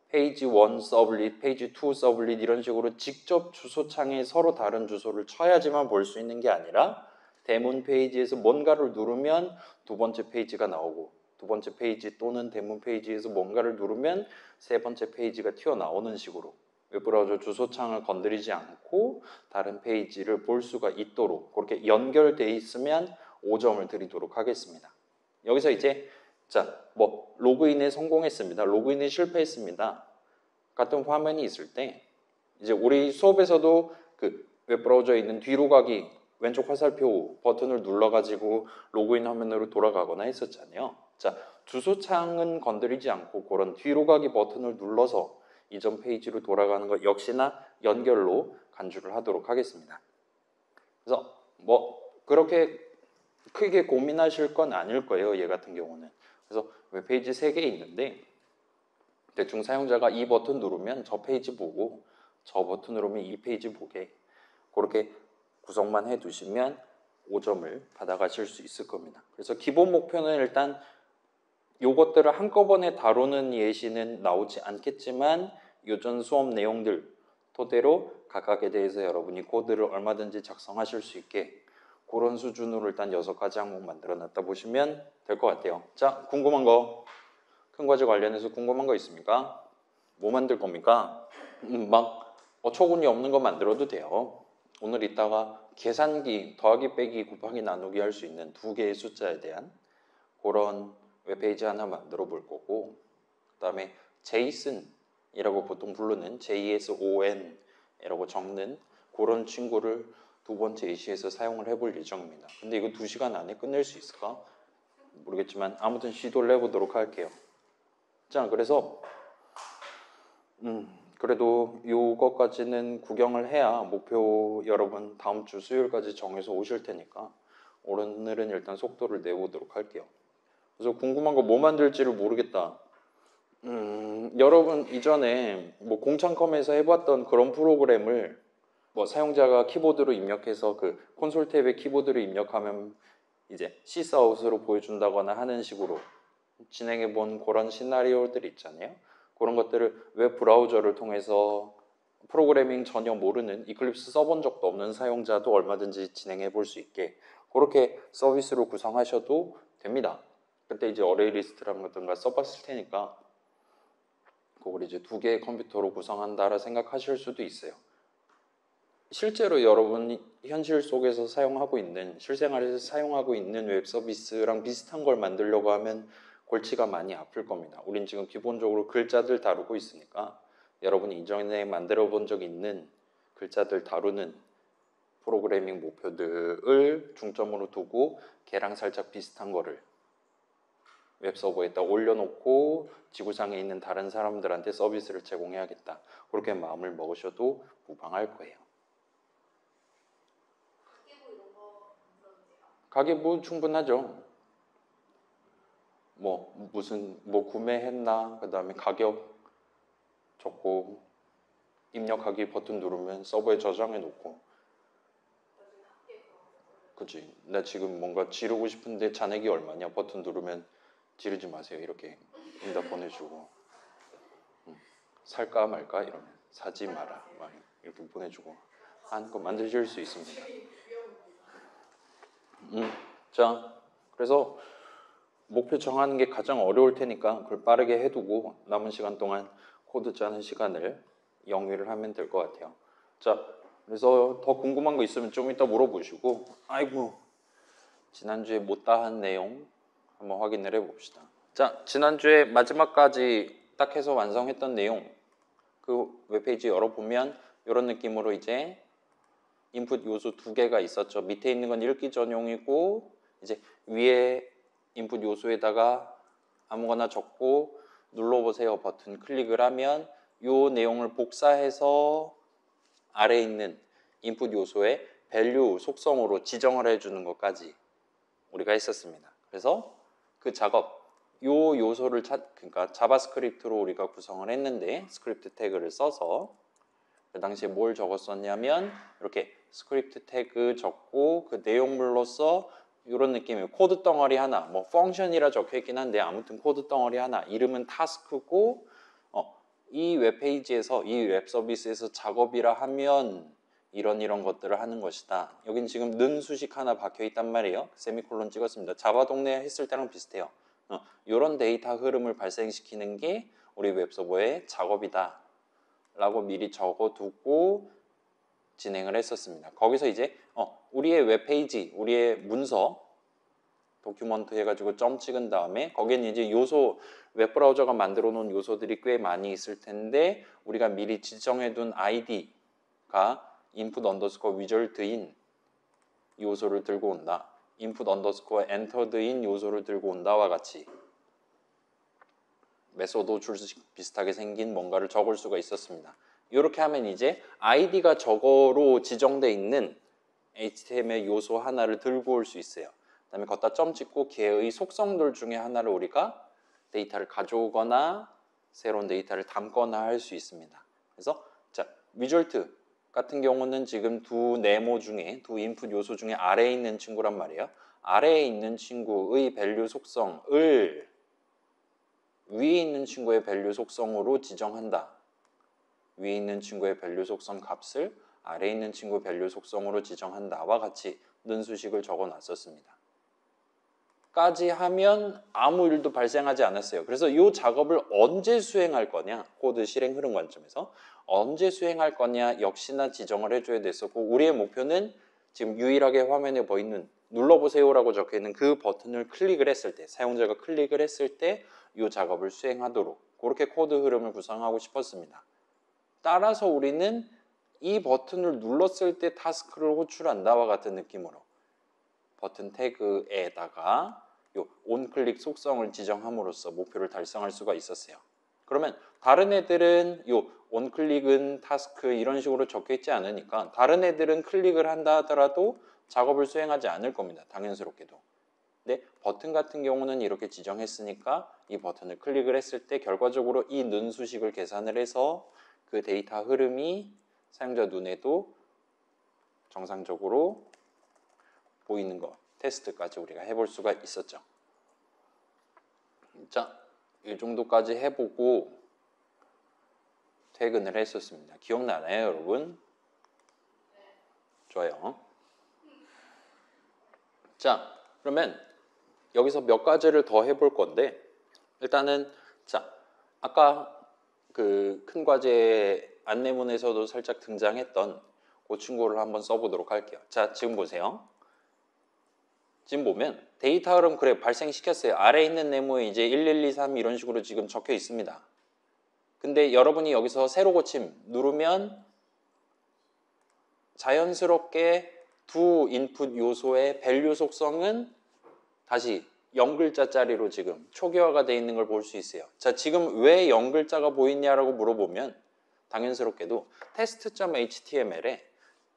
[SPEAKER 1] 페이지 1 서블릿, 페이지 2 서블릿 이런 식으로 직접 주소창에 서로 다른 주소를 쳐야지만 볼 수 있는 게 아니라 대문 페이지에서 뭔가를 누르면 두 번째 페이지가 나오고 두 번째 페이지 또는 대문 페이지에서 뭔가를 누르면 세 번째 페이지가 튀어나오는 식으로 웹브라우저 주소창을 건드리지 않고 다른 페이지를 볼 수가 있도록 그렇게 연결되어 있으면 5점을 드리도록 하겠습니다. 여기서 이제 로그인에 성공했습니다. 로그인에 실패했습니다. 같은 화면이 있을 때 이제 우리 수업에서도 그 웹브라우저에 있는 뒤로 가기 왼쪽 화살표 버튼을 눌러가지고 로그인 화면으로 돌아가거나 했었잖아요. 주소창은 건드리지 않고 그런 뒤로 가기 버튼을 눌러서 이전 페이지로 돌아가는 것 역시나 연결로 간주를 하도록 하겠습니다. 그래서 그렇게 크게 고민하실 건 아닐 거예요. 얘 같은 경우는. 그래서 웹페이지 3개 있는데 대충 사용자가 이 버튼 누르면 저 페이지 보고 저 버튼 누르면 이 페이지 보게 그렇게 구성만 해두시면 5점을 받아가실 수 있을 겁니다. 그래서 기본 목표는 일단 요것들을 한꺼번에 다루는 예시는 나오지 않겠지만 요전 수업 내용들 토대로 각각에 대해서 여러분이 코드를 얼마든지 작성하실 수 있게 그런 수준으로 일단 6가지 항목 만들어 놨다 보시면 될 것 같아요. 자, 궁금한 거, 큰 과제 관련해서 궁금한 거 있습니까? 뭐 만들 겁니까? 어처구니 없는 거 만들어도 돼요. 오늘 이따가 계산기, 더하기, 빼기, 곱하기, 나누기 할 수 있는 2개의 숫자에 대한 그런 웹페이지 하나 만들어 볼 거고, 그 다음에 JSON이라고 보통 부르는 JSON이라고 적는 그런 친구를 2번째 예시에서 사용을 해볼 예정입니다. 근데 이거 2시간 안에 끝낼 수 있을까? 모르겠지만 아무튼 시도를 해보도록 할게요. 자, 그래서 그래도 요거까지는 구경을 해야 목표 여러분 다음 주 수요일까지 정해서 오실 테니까 오늘은 일단 속도를 내보도록 할게요. 그래서 궁금한 거 뭐 만들지를 모르겠다. 여러분 이전에 공창컴에서 해봤던 그런 프로그램을 사용자가 키보드로 입력해서 그 콘솔 탭에 키보드를 입력하면 이제 시스아웃으로 보여준다거나 하는 식으로 진행해 본 그런 시나리오들 있잖아요. 그런 것들을 웹 브라우저를 통해서 프로그래밍 전혀 모르는 이클립스 써본 적도 없는 사용자도 얼마든지 진행해 볼 수 있게 그렇게 서비스로 구성하셔도 됩니다. 그때 이제 어레이 리스트라는 것든가 써봤을 테니까 그걸 이제 2개의 컴퓨터로 구성한다라 생각하실 수도 있어요. 실제로 여러분이 현실 속에서 사용하고 있는 실생활에서 사용하고 있는 웹 서비스랑 비슷한 걸 만들려고 하면 골치가 많이 아플 겁니다. 우린 지금 기본적으로 글자들 다루고 있으니까 여러분이 이전에 만들어 본 적 있는 글자들 다루는 프로그래밍 목표들을 중점으로 두고 걔랑 살짝 비슷한 거를 웹서버에다 올려놓고 지구상에 있는 다른 사람들한테 서비스를 제공해야겠다. 그렇게 마음을 먹으셔도 무방할 거예요. 가계부 충분하죠. 구매했나, 그 다음에 가격 적고 입력하기 버튼 누르면 서버에 저장해 놓고. 그치. 나 지금 뭔가 지르고 싶은데 잔액이 얼마냐 버튼 누르면 지르지 마세요 이렇게 응답 보내주고, 살까 말까 이러면 사지 마라 막 이렇게 보내주고 하는 거 만드실 수 있습니다. 자, 그래서 목표 정하는 게 가장 어려울 테니까 그걸 빠르게 해두고 남은 시간 동안 코드 짜는 시간을 영위를 하면 될 것 같아요. 자, 그래서 더 궁금한 거 있으면 좀 이따 물어보시고, 아이고 지난주에 못다한 내용 한번 확인을 해봅시다. 자, 지난주에 마지막까지 딱 해서 완성했던 내용 그 웹페이지 열어보면 이런 느낌으로 이제 인풋 요소 2개가 있었죠. 밑에 있는 건 읽기 전용이고 이제 위에 인풋 요소에다가 아무거나 적고 눌러보세요 버튼 클릭을 하면 이 내용을 복사해서 아래에 있는 인풋 요소의 밸류 속성으로 지정을 해주는 것까지 우리가 했었습니다. 그래서 그 작업 이 요소를 그러니까 자바스크립트로 우리가 구성을 했는데 스크립트 태그를 써서 그 당시에 뭘 적었었냐면 이렇게 스크립트 태그 적고 그 내용물로서 이런 느낌이에요. 코드 덩어리 하나, 펑션이라 적혀있긴 한데 아무튼 코드 덩어리 하나, 이름은 타스크고 이 웹페이지에서 이 웹 서비스에서 작업이라 하면 이런 것들을 하는 것이다. 여긴 지금 는 수식 하나 박혀있단 말이에요. 세미콜론 찍었습니다. 자바 동네 했을 때랑 비슷해요. 이런 데이터 흐름을 발생시키는 게 우리 웹서버의 작업이다 라고 미리 적어두고 진행을 했었습니다. 거기서 이제 우리의 웹페이지, 우리의 문서 도큐먼트 해가지고 점 찍은 다음에 거기는 이제 요소 웹브라우저가 만들어 놓은 요소들이 꽤 많이 있을 텐데 우리가 미리 지정해둔 id가 input underscore result인 요소를 들고 온다. input underscore entered인 요소를 들고 온다와 같이 메소드 줄식 비슷하게 생긴 뭔가를 적을 수가 있었습니다. 이렇게 하면 이제 id가 저거로 지정되어 있는 HTML 요소 하나를 들고 올 수 있어요. 그 다음에 걷다 점 찍고 걔의 속성들 중에 하나를 우리가 데이터를 가져오거나 새로운 데이터를 담거나 할 수 있습니다. 그래서 자, result 같은 경우는 지금 두 네모 중에 두 인풋 요소 중에 아래에 있는 친구란 말이에요. 아래에 있는 친구의 밸류 속성을 위에 있는 친구의 밸류 속성으로 지정한다. 위에 있는 친구의 밸류 속성 값을 아래에 있는 친구의 밸류 속성으로 지정한다와 같이 는수식을 적어 놨었습니다. 까지 하면 아무 일도 발생하지 않았어요. 그래서 이 작업을 언제 수행할 거냐, 코드 실행 흐름 관점에서 언제 수행할 거냐 역시나 지정을 해줘야 됐었고 우리의 목표는 지금 유일하게 화면에 보이는 눌러보세요라고 적혀있는 그 버튼을 클릭을 했을 때 사용자가 클릭을 했을 때 이 작업을 수행하도록 그렇게 코드 흐름을 구성하고 싶었습니다. 따라서 우리는 이 버튼을 눌렀을 때 타스크를 호출한다와 같은 느낌으로 버튼 태그에다가 요 온클릭 속성을 지정함으로써 목표를 달성할 수가 있었어요. 그러면 다른 애들은 요 온클릭은 타스크 이런 식으로 적혀 있지 않으니까 다른 애들은 클릭을 한다 하더라도 작업을 수행하지 않을 겁니다. 당연스럽게도. 근데 버튼 같은 경우는 이렇게 지정했으니까 이 버튼을 클릭을 했을 때 결과적으로 이 는수식을 계산을 해서 그 데이터 흐름이 사용자 눈에도 정상적으로 보이는 거 테스트까지 우리가 해볼 수가 있었죠. 자, 이 정도까지 해보고 퇴근을 했었습니다. 기억나나요, 여러분? 좋아요. 자, 그러면 여기서 몇 가지를 더 해볼 건데 일단은 자, 아까 그 큰 과제 안내문에서도 살짝 등장했던 그 친구를 한번 써보도록 할게요. 자, 지금 보세요. 지금 보면 데이터 흐름 그래 발생시켰어요. 아래에 있는 네모에 이제 1123 이런 식으로 지금 적혀 있습니다. 근데 여러분이 여기서 새로 고침 누르면 자연스럽게 두 인풋 요소의 밸류 속성은 다시 0글자짜리로 지금 초기화가 되어 있는 걸 볼 수 있어요. 자, 지금 왜 0글자가 보이냐라고 물어보면 당연스럽게도 test.html에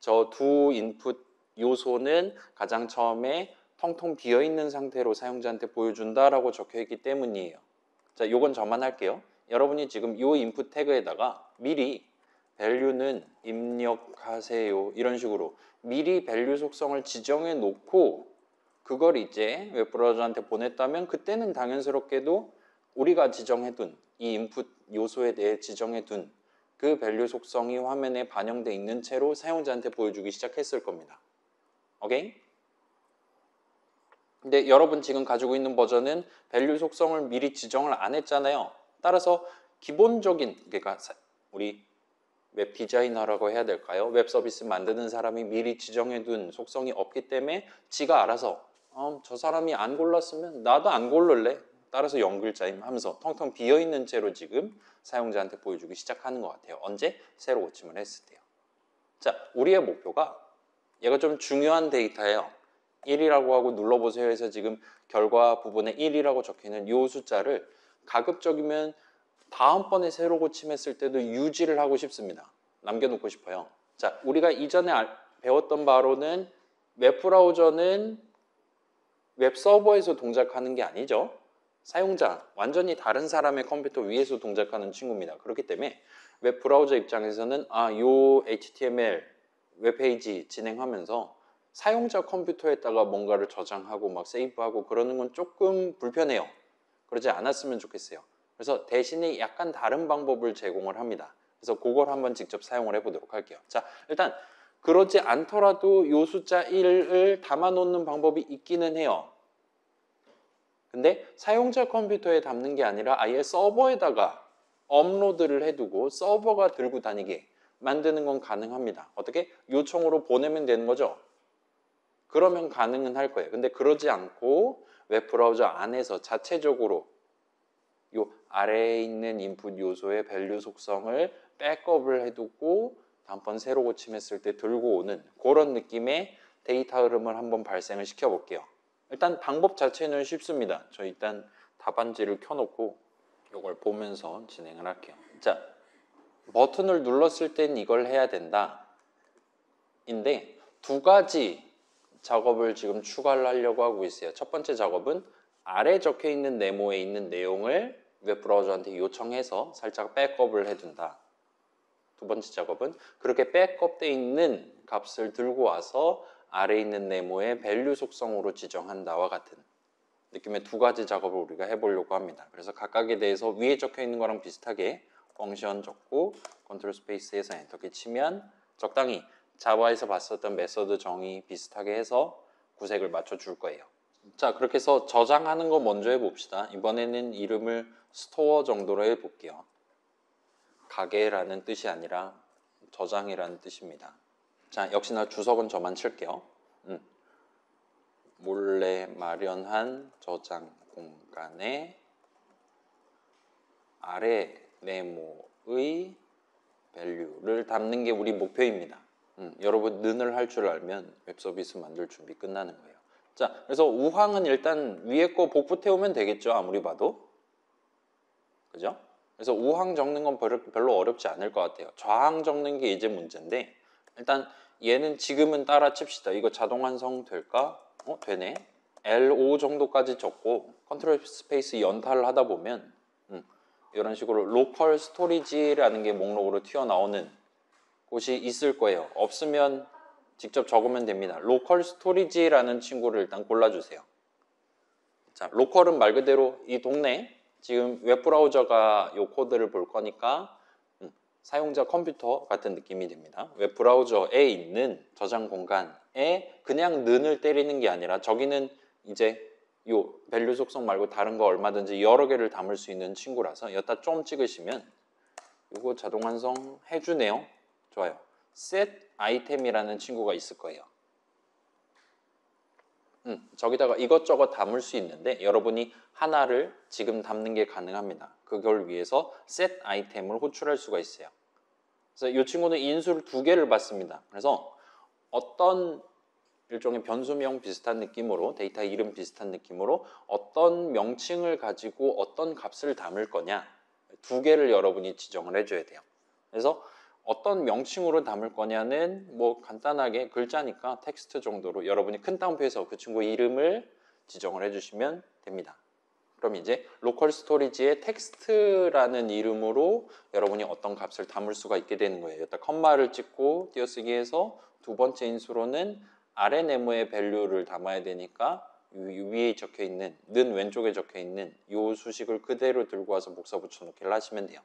[SPEAKER 1] 저 두 인풋 요소는 가장 처음에 텅텅 비어있는 상태로 사용자한테 보여준다라고 적혀있기 때문이에요. 자, 요건 저만 할게요. 여러분이 지금 요 인풋 태그에다가 미리 value는 입력하세요 이런 식으로 미리 밸류 속성을 지정해 놓고 그걸 이제 웹브라우저한테 보냈다면 그때는 당연스럽게도 우리가 지정해둔 이 인풋 요소에 대해 지정해둔 그 밸류 속성이 화면에 반영되어 있는 채로 사용자한테 보여주기 시작했을 겁니다. 오케이? 근데 여러분 지금 가지고 있는 버전은 밸류 속성을 미리 지정을 안 했잖아요. 따라서 기본적인 그러니까 우리 웹 디자이너라고 해야 될까요? 웹 서비스 만드는 사람이 미리 지정해둔 속성이 없기 때문에 지가 알아서 저 사람이 안 골랐으면 나도 안 고를래. 따라서 0글자임 하면서 텅텅 비어있는 채로 지금 사용자한테 보여주기 시작하는 것 같아요. 언제? 새로 고침을 했을 때요. 자, 우리의 목표가 얘가 좀 중요한 데이터예요. 1이라고 하고 눌러보세요 해서 지금 결과 부분에 1이라고 적혀있는 이 숫자를 가급적이면 다음번에 새로 고침했을 때도 유지를 하고 싶습니다. 남겨놓고 싶어요. 자, 우리가 이전에 배웠던 바로는 웹브라우저는 웹서버에서 동작하는 게 아니죠. 사용자, 완전히 다른 사람의 컴퓨터 위에서 동작하는 친구입니다. 그렇기 때문에 웹브라우저 입장에서는 요 HTML 웹페이지 진행하면서 사용자 컴퓨터에다가 뭔가를 저장하고 막 세이브하고 그러는 건 조금 불편해요. 그러지 않았으면 좋겠어요. 그래서 대신에 약간 다른 방법을 제공을 합니다. 그래서 그걸 한번 직접 사용을 해보도록 할게요. 자, 일단 그러지 않더라도 요 숫자 1을 담아놓는 방법이 있기는 해요. 근데 사용자 컴퓨터에 담는 게 아니라 아예 서버에다가 업로드를 해두고 서버가 들고 다니게 만드는 건 가능합니다. 어떻게? 요청으로 보내면 되는 거죠. 그러면 가능은 할 거예요. 근데 그러지 않고 웹브라우저 안에서 자체적으로 요 아래에 있는 인풋 요소의 밸류 속성을 백업을 해두고 다음번 새로 고침했을 때 들고 오는 그런 느낌의 데이터 흐름을 한번 발생을 시켜 볼게요. 일단 방법 자체는 쉽습니다. 저 일단 답안지를 켜놓고 이걸 보면서 진행을 할게요. 자, 버튼을 눌렀을 땐 이걸 해야 된다. 인데 두 가지 작업을 지금 추가를 하려고 하고 있어요. 첫 번째 작업은 아래 적혀 있는 네모에 있는 내용을 웹브라우저한테 요청해서 살짝 백업을 해둔다. 두 번째 작업은 그렇게 백업되어 있는 값을 들고 와서 아래에 있는 네모의 밸류 속성으로 지정한다와 같은 느낌의 두 가지 작업을 우리가 해보려고 합니다. 그래서 각각에 대해서 위에 적혀 있는 거랑 비슷하게 펑션 적고 컨트롤 스페이스에서 엔터키 치면 적당히 자바에서 봤었던 메서드 정의 비슷하게 해서 구색을 맞춰줄 거예요. 자, 그렇게 해서 저장하는 거 먼저 해봅시다. 이번에는 이름을 스토어 정도로 해볼게요. 가게라는 뜻이 아니라 저장이라는 뜻입니다. 자, 역시나 주석은 저만 칠게요. 몰래 마련한 저장 공간에 아래 네모의 밸류를 담는 게 우리 목표입니다. 여러분 는을 할 줄 알면 웹서비스 만들 준비 끝나는 거예요. 자, 그래서 우항은 일단 위에 거 복부 태우면 되겠죠. 아무리 봐도. 그죠? 그래서 우항 적는 건 별로 어렵지 않을 것 같아요. 좌항 적는 게 이제 문제인데 일단 얘는 지금은 따라 칩시다. 이거 자동 완성 될까? 되네. L5 정도까지 적고 컨트롤 스페이스 연타를 하다 보면 이런 식으로 로컬 스토리지라는 게 목록으로 튀어나오는 곳이 있을 거예요. 없으면 직접 적으면 됩니다. 로컬 스토리지라는 친구를 일단 골라주세요. 자, 로컬은 말 그대로 이 동네 지금 웹브라우저가 이 코드를 볼 거니까 사용자 컴퓨터 같은 느낌이 됩니다. 웹브라우저에 있는 저장 공간에 그냥 는을 때리는 게 아니라 저기는 이제 요 밸류 속성 말고 다른 거 얼마든지 여러 개를 담을 수 있는 친구라서 여기다 좀 찍으시면 이거 자동 완성 해주네요. 좋아요. set item이라는 친구가 있을 거예요. 저기다가 이것저것 담을 수 있는데 여러분이 하나를 지금 담는 게 가능합니다. 그걸 위해서 set item을 호출할 수가 있어요. 그래서 이 친구는 인수를 두 개를 받습니다. 그래서 어떤 일종의 변수명 비슷한 느낌으로 데이터 이름 비슷한 느낌으로 어떤 명칭을 가지고 어떤 값을 담을 거냐 두 개를 여러분이 지정을 해줘야 돼요. 그래서 어떤 명칭으로 담을 거냐는 뭐 간단하게 글자니까 텍스트 정도로 여러분이 큰 따옴표에서 그 친구 이름을 지정을 해주시면 됩니다. 그럼 이제 로컬 스토리지의 텍스트라는 이름으로 여러분이 어떤 값을 담을 수가 있게 되는 거예요. 일단 컴마를 찍고 띄어쓰기해서 두 번째 인수로는 아래 네모의 밸류를 담아야 되니까 위에 적혀 있는 는 왼쪽에 적혀 있는 이 수식을 그대로 들고 와서 목사 붙여넣기를 하시면 돼요.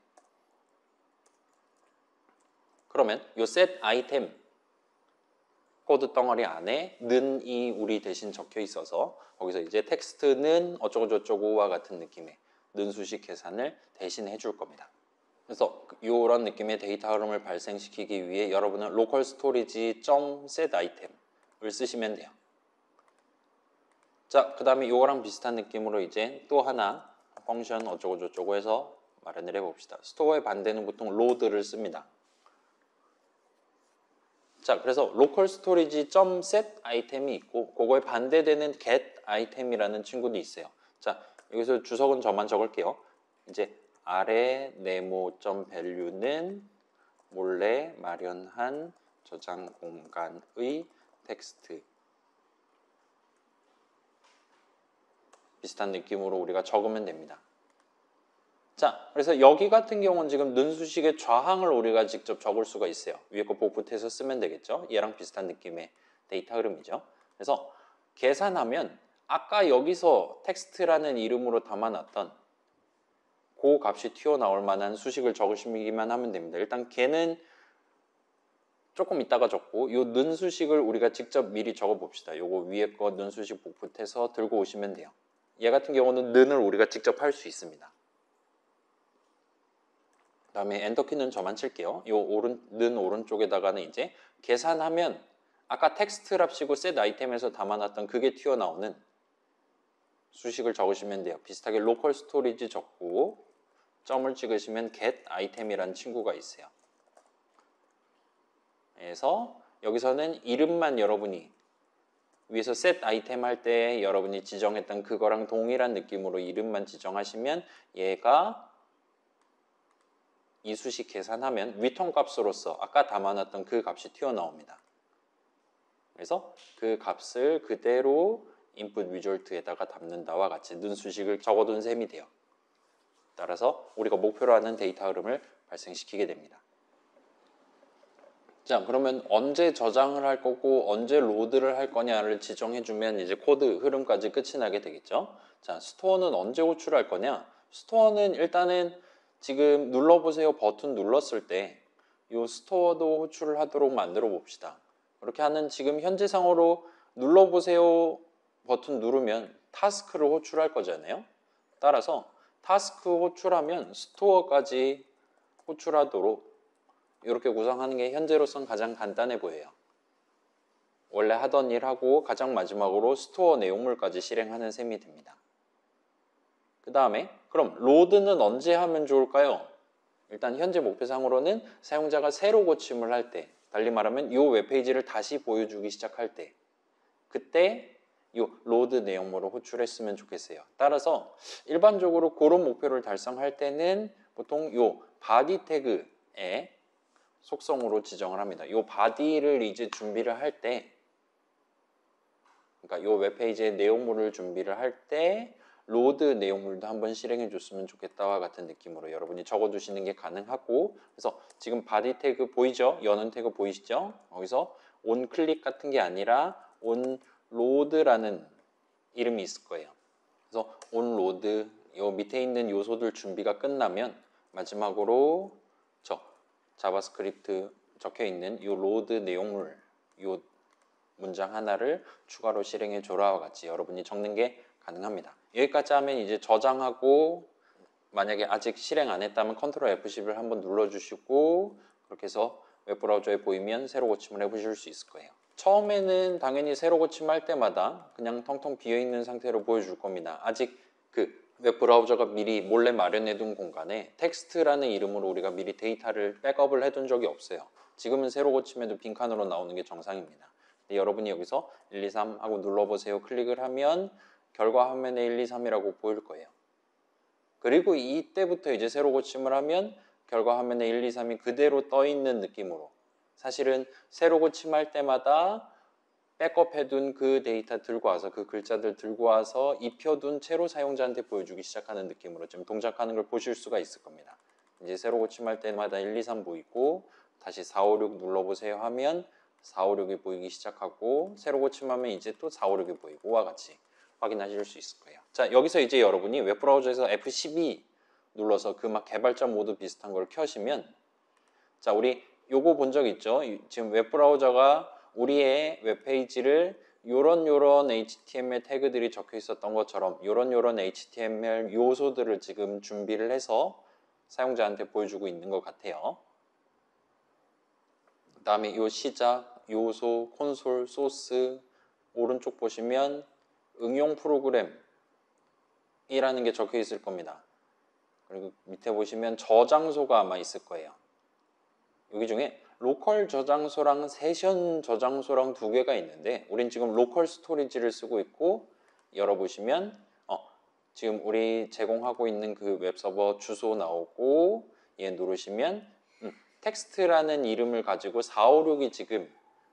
[SPEAKER 1] 그러면 이 set item 코드 덩어리 안에 는이 우리 대신 적혀 있어서 거기서 이제 텍스트는 어쩌고 저쩌고와 같은 느낌의 는 수식 계산을 대신 해줄 겁니다. 그래서 이런 느낌의 데이터 흐름을 발생시키기 위해 여러분은 local storage set item을 쓰시면 돼요. 자, 그 다음에 이거랑 비슷한 느낌으로 이제 또 하나 펑션 어쩌고 저쩌고 해서 마련을 해봅시다. 스토어의 반대는 보통 load를 씁니다. 자, 그래서 local storage set 아이템이 있고 그거에 반대되는 get 아이템이라는 친구도 있어요. 자, 여기서 주석은 저만 적을게요. 이제 아래 네모.value는 몰래 마련한 저장 공간의 텍스트 비슷한 느낌으로 우리가 적으면 됩니다. 자, 그래서 여기 같은 경우는 지금 는 수식의 좌항을 우리가 직접 적을 수가 있어요. 위에 거 복붙해서 쓰면 되겠죠. 얘랑 비슷한 느낌의 데이터 흐름이죠. 그래서 계산하면 아까 여기서 텍스트라는 이름으로 담아놨던 그 값이 튀어나올 만한 수식을 적으시기만 하면 됩니다. 일단 걔는 조금 이따가 적고 요 는 수식을 우리가 직접 미리 적어봅시다. 요거 위에 거 는 수식 복붙해서 들고 오시면 돼요. 얘 같은 경우는 는을 우리가 직접 할 수 있습니다. 다음에 엔터키는 저만 칠게요. 요 오른쪽에다가는 이제 계산하면 아까 텍스트랍시고 셋 아이템에서 담아놨던 그게 튀어나오는 수식을 적으시면 돼요. 비슷하게 로컬 스토리지 적고 점을 찍으시면 get 아이템이라는 친구가 있어요. 그래서 여기서는 이름만 여러분이 위에서 set 아이템 할 때 여러분이 지정했던 그거랑 동일한 느낌으로 이름만 지정하시면 얘가 이 수식 계산하면 return 값으로서 아까 담아놨던 그 값이 튀어나옵니다. 그래서 그 값을 그대로 input result에다가 담는다와 같이 는 수식을 적어둔 셈이 돼요. 따라서 우리가 목표로 하는 데이터 흐름을 발생시키게 됩니다. 자, 그러면 언제 저장을 할 거고 언제 로드를 할 거냐를 지정해주면 이제 코드 흐름까지 끝이 나게 되겠죠. 자, 스토어는 언제 호출할 거냐? 스토어는 일단은 지금 눌러보세요 버튼 눌렀을 때 이 스토어도 호출을 하도록 만들어 봅시다. 그렇게 하는 지금 현재상으로 눌러보세요 버튼 누르면 타스크를 호출할 거잖아요. 따라서 타스크 호출하면 스토어까지 호출하도록 이렇게 구성하는 게 현재로선 가장 간단해 보여요. 원래 하던 일하고 가장 마지막으로 스토어 내용물까지 실행하는 셈이 됩니다. 그 다음에 그럼 로드는 언제 하면 좋을까요? 일단 현재 목표상으로는 사용자가 새로 고침을 할 때, 달리 말하면 이 웹페이지를 다시 보여주기 시작할 때, 그때 이 로드 내용물을 호출했으면 좋겠어요. 따라서 일반적으로 그런 목표를 달성할 때는 보통 이 바디 태그에 속성으로 지정을 합니다. 이 바디를 이제 준비를 할 때, 그러니까 이 웹페이지의 내용물을 준비를 할 때 로드 내용물도 한번 실행해 줬으면 좋겠다와 같은 느낌으로 여러분이 적어두시는 게 가능하고, 그래서 지금 바디 태그 보이죠? 여는 태그 보이시죠? 거기서 온 클릭 같은 게 아니라 온 로드라는 이름이 있을 거예요. 그래서 온 로드, 요 밑에 있는 요소들 준비가 끝나면 마지막으로 자바스크립트 적혀 있는 이 로드 내용물, 이 문장 하나를 추가로 실행해 줘라와 같이 여러분이 적는 게 가능합니다. 여기까지 하면 이제 저장하고, 만약에 아직 실행 안 했다면 컨트롤 F10을 한번 눌러주시고, 그렇게 해서 웹브라우저에 보이면 새로 고침을 해보실 수 있을 거예요. 처음에는 당연히 새로 고침할 때마다 그냥 텅텅 비어있는 상태로 보여줄 겁니다. 아직 그 웹브라우저가 미리 몰래 마련해둔 공간에 텍스트라는 이름으로 우리가 미리 데이터를 백업을 해둔 적이 없어요. 지금은 새로 고침해도 빈칸으로 나오는 게 정상입니다. 근데 여러분이 여기서 1, 2, 3 하고 눌러보세요 클릭을 하면 결과 화면에 1, 2, 3이라고 보일 거예요. 그리고 이때부터 이제 새로 고침을 하면 결과 화면에 1, 2, 3이 그대로 떠 있는 느낌으로, 사실은 새로 고침할 때마다 백업해둔 그 데이터 들고 와서 그 글자들 들고 와서 입혀둔 채로 사용자한테 보여주기 시작하는 느낌으로 지금 동작하는 걸 보실 수가 있을 겁니다. 이제 새로 고침할 때마다 1, 2, 3 보이고 다시 4, 5, 6 눌러보세요 하면 4, 5, 6이 보이기 시작하고, 새로 고침하면 이제 또 4, 5, 6이 보이고와 같이 확인하실 수 있을 거예요. 자, 여기서 이제 여러분이 웹브라우저에서 F12 눌러서 그 막 개발자 모드 비슷한 걸 켜시면, 자, 우리 요거 본 적 있죠? 지금 웹브라우저가 우리의 웹페이지를 요런 HTML 태그들이 적혀 있었던 것처럼 요런 HTML 요소들을 지금 준비를 해서 사용자한테 보여주고 있는 것 같아요. 그 다음에 요 시작, 요소, 콘솔, 소스, 오른쪽 보시면 응용 프로그램이라는 게 적혀 있을 겁니다. 그리고 밑에 보시면 저장소가 아마 있을 거예요. 여기 중에 로컬 저장소랑 세션 저장소랑 두 개가 있는데 우린 지금 로컬 스토리지를 쓰고 있고, 열어보시면 지금 우리 제공하고 있는 그 웹서버 주소 나오고, 얘 누르시면 텍스트라는 이름을 가지고 456이 지금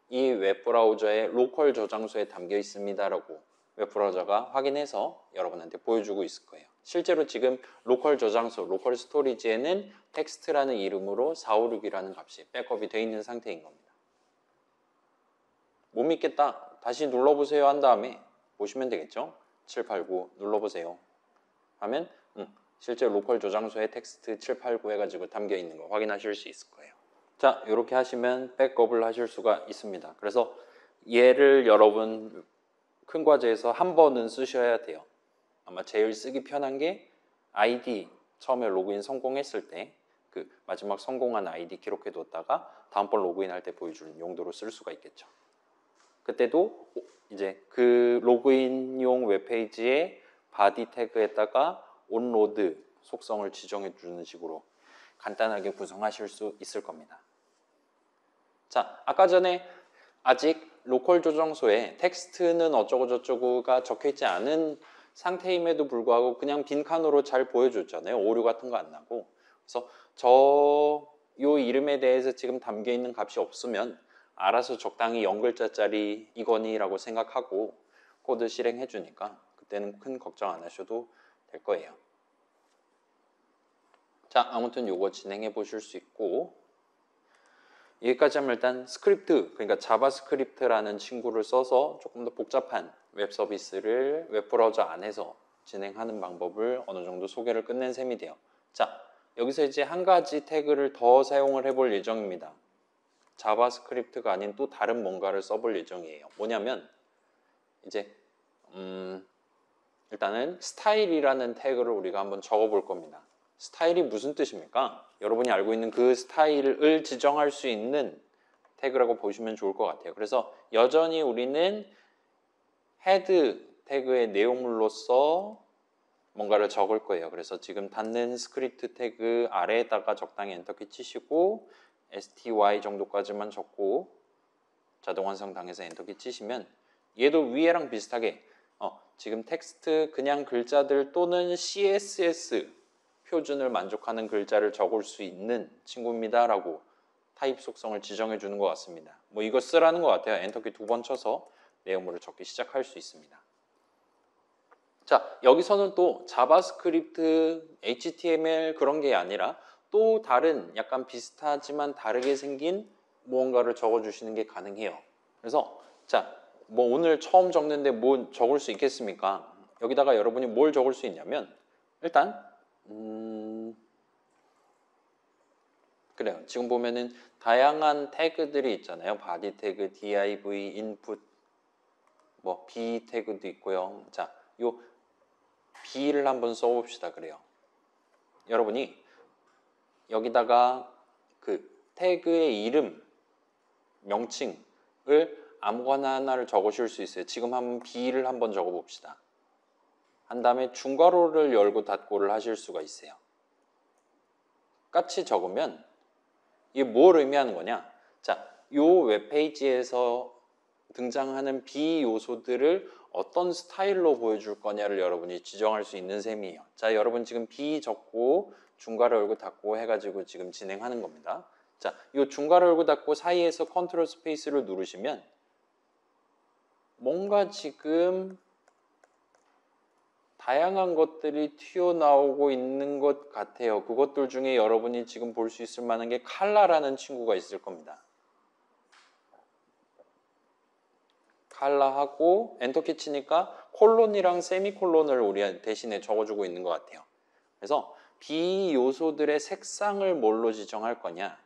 [SPEAKER 1] 이 웹브라우저의 로컬 저장소에 담겨 있습니다 라고 웹브라우저가 확인해서 여러분한테 보여주고 있을 거예요. 실제로 지금 로컬 저장소, 로컬 스토리지에는 텍스트라는 이름으로 456이라는 값이 백업이 되어 있는 상태인 겁니다. 못 믿겠다, 다시 눌러보세요 한 다음에 보시면 되겠죠? 789 눌러보세요 하면 실제 로컬 저장소에 텍스트 789 해가지고 담겨 있는 거 확인하실 수 있을 거예요. 자, 이렇게 하시면 백업을 하실 수가 있습니다. 그래서 얘를 여러분 큰 과제에서 한 번은 쓰셔야 돼요. 아마 제일 쓰기 편한 게 아이디 처음에 로그인 성공했을 때 그 마지막 성공한 아이디 기록해뒀다가 다음번 로그인할 때 보여주는 용도로 쓸 수가 있겠죠. 그때도 이제 그 로그인용 웹페이지의 바디 태그에다가 온로드 속성을 지정해 주는 식으로 간단하게 구성하실 수 있을 겁니다. 자, 아까 전에 아직 로컬 조정소에 텍스트는 어쩌고저쩌고가 적혀있지 않은 상태임에도 불구하고 그냥 빈 칸으로 잘 보여줬잖아요. 오류 같은 거 안 나고. 그래서 요 이름에 대해서 지금 담겨있는 값이 없으면 알아서 적당히 0글자짜리 이거니라고 생각하고 코드 실행해 주니까 그때는 큰 걱정 안 하셔도 될 거예요. 자, 아무튼 요거 진행해 보실 수 있고, 여기까지 하면 일단 스크립트, 그러니까 자바스크립트라는 친구를 써서 조금 더 복잡한 웹 서비스를 웹브라우저 안에서 진행하는 방법을 어느 정도 소개를 끝낸 셈이 돼요. 자, 여기서 이제 한 가지 태그를 더 사용을 해볼 예정입니다. 자바스크립트가 아닌 또 다른 뭔가를 써볼 예정이에요. 뭐냐면 이제 일단은 스타일이라는 태그를 우리가 한번 적어볼 겁니다. 스타일이 무슨 뜻입니까? 여러분이 알고 있는 그 스타일을 지정할 수 있는 태그라고 보시면 좋을 것 같아요. 그래서 여전히 우리는 헤드 태그의 내용물로서 뭔가를 적을 거예요. 그래서 지금 닫는 스크립트 태그 아래에다가 적당히 엔터키 치시고 STY 정도까지만 적고 자동 완성 당해서 엔터키 치시면 얘도 위에랑 비슷하게 지금 텍스트 그냥 글자들 또는 CSS 표준을 만족하는 글자를 적을 수 있는 친구입니다 라고 타입 속성을 지정해 주는 것 같습니다. 뭐 이거 쓰라는 것 같아요. 엔터키 2번 쳐서 내용물을 적기 시작할 수 있습니다. 자, 여기서는 또 자바스크립트, HTML 그런 게 아니라 또 다른 약간 비슷하지만 다르게 생긴 무언가를 적어주시는 게 가능해요. 그래서 자, 뭐 오늘 처음 적는데 뭐 적을 수 있겠습니까? 여기다가 여러분이 뭘 적을 수 있냐면 일단 그래요. 지금 보면은 다양한 태그들이 있잖아요. 바디 태그, div, input, 뭐 b 태그도 있고요. 자, 요 b를 한번 써봅시다. 그래요. 여러분이 여기다가 그 태그의 이름, 명칭을 아무거나 하나를 적으실 수 있어요. 지금 한번 b를 한번 적어봅시다. 한 다음에 중괄호를 열고 닫고를 하실 수가 있어요. 같이 적으면 이게 뭘 의미하는 거냐? 자, 요 웹페이지에서 등장하는 B 요소들을 어떤 스타일로 보여줄 거냐를 여러분이 지정할 수 있는 셈이에요. 자, 여러분 지금 B 적고 중괄호 열고 닫고 해가지고 지금 진행하는 겁니다. 자, 이 중괄호 열고 닫고 사이에서 컨트롤 스페이스를 누르시면 뭔가 지금 다양한 것들이 튀어나오고 있는 것 같아요. 그것들 중에 여러분이 지금 볼 수 있을 만한 게 칼라라는 친구가 있을 겁니다. 칼라하고 엔터키 치니까 콜론이랑 세미콜론을 우리 대신에 적어주고 있는 것 같아요. 그래서 비요소들의 색상을 뭘로 지정할 거냐?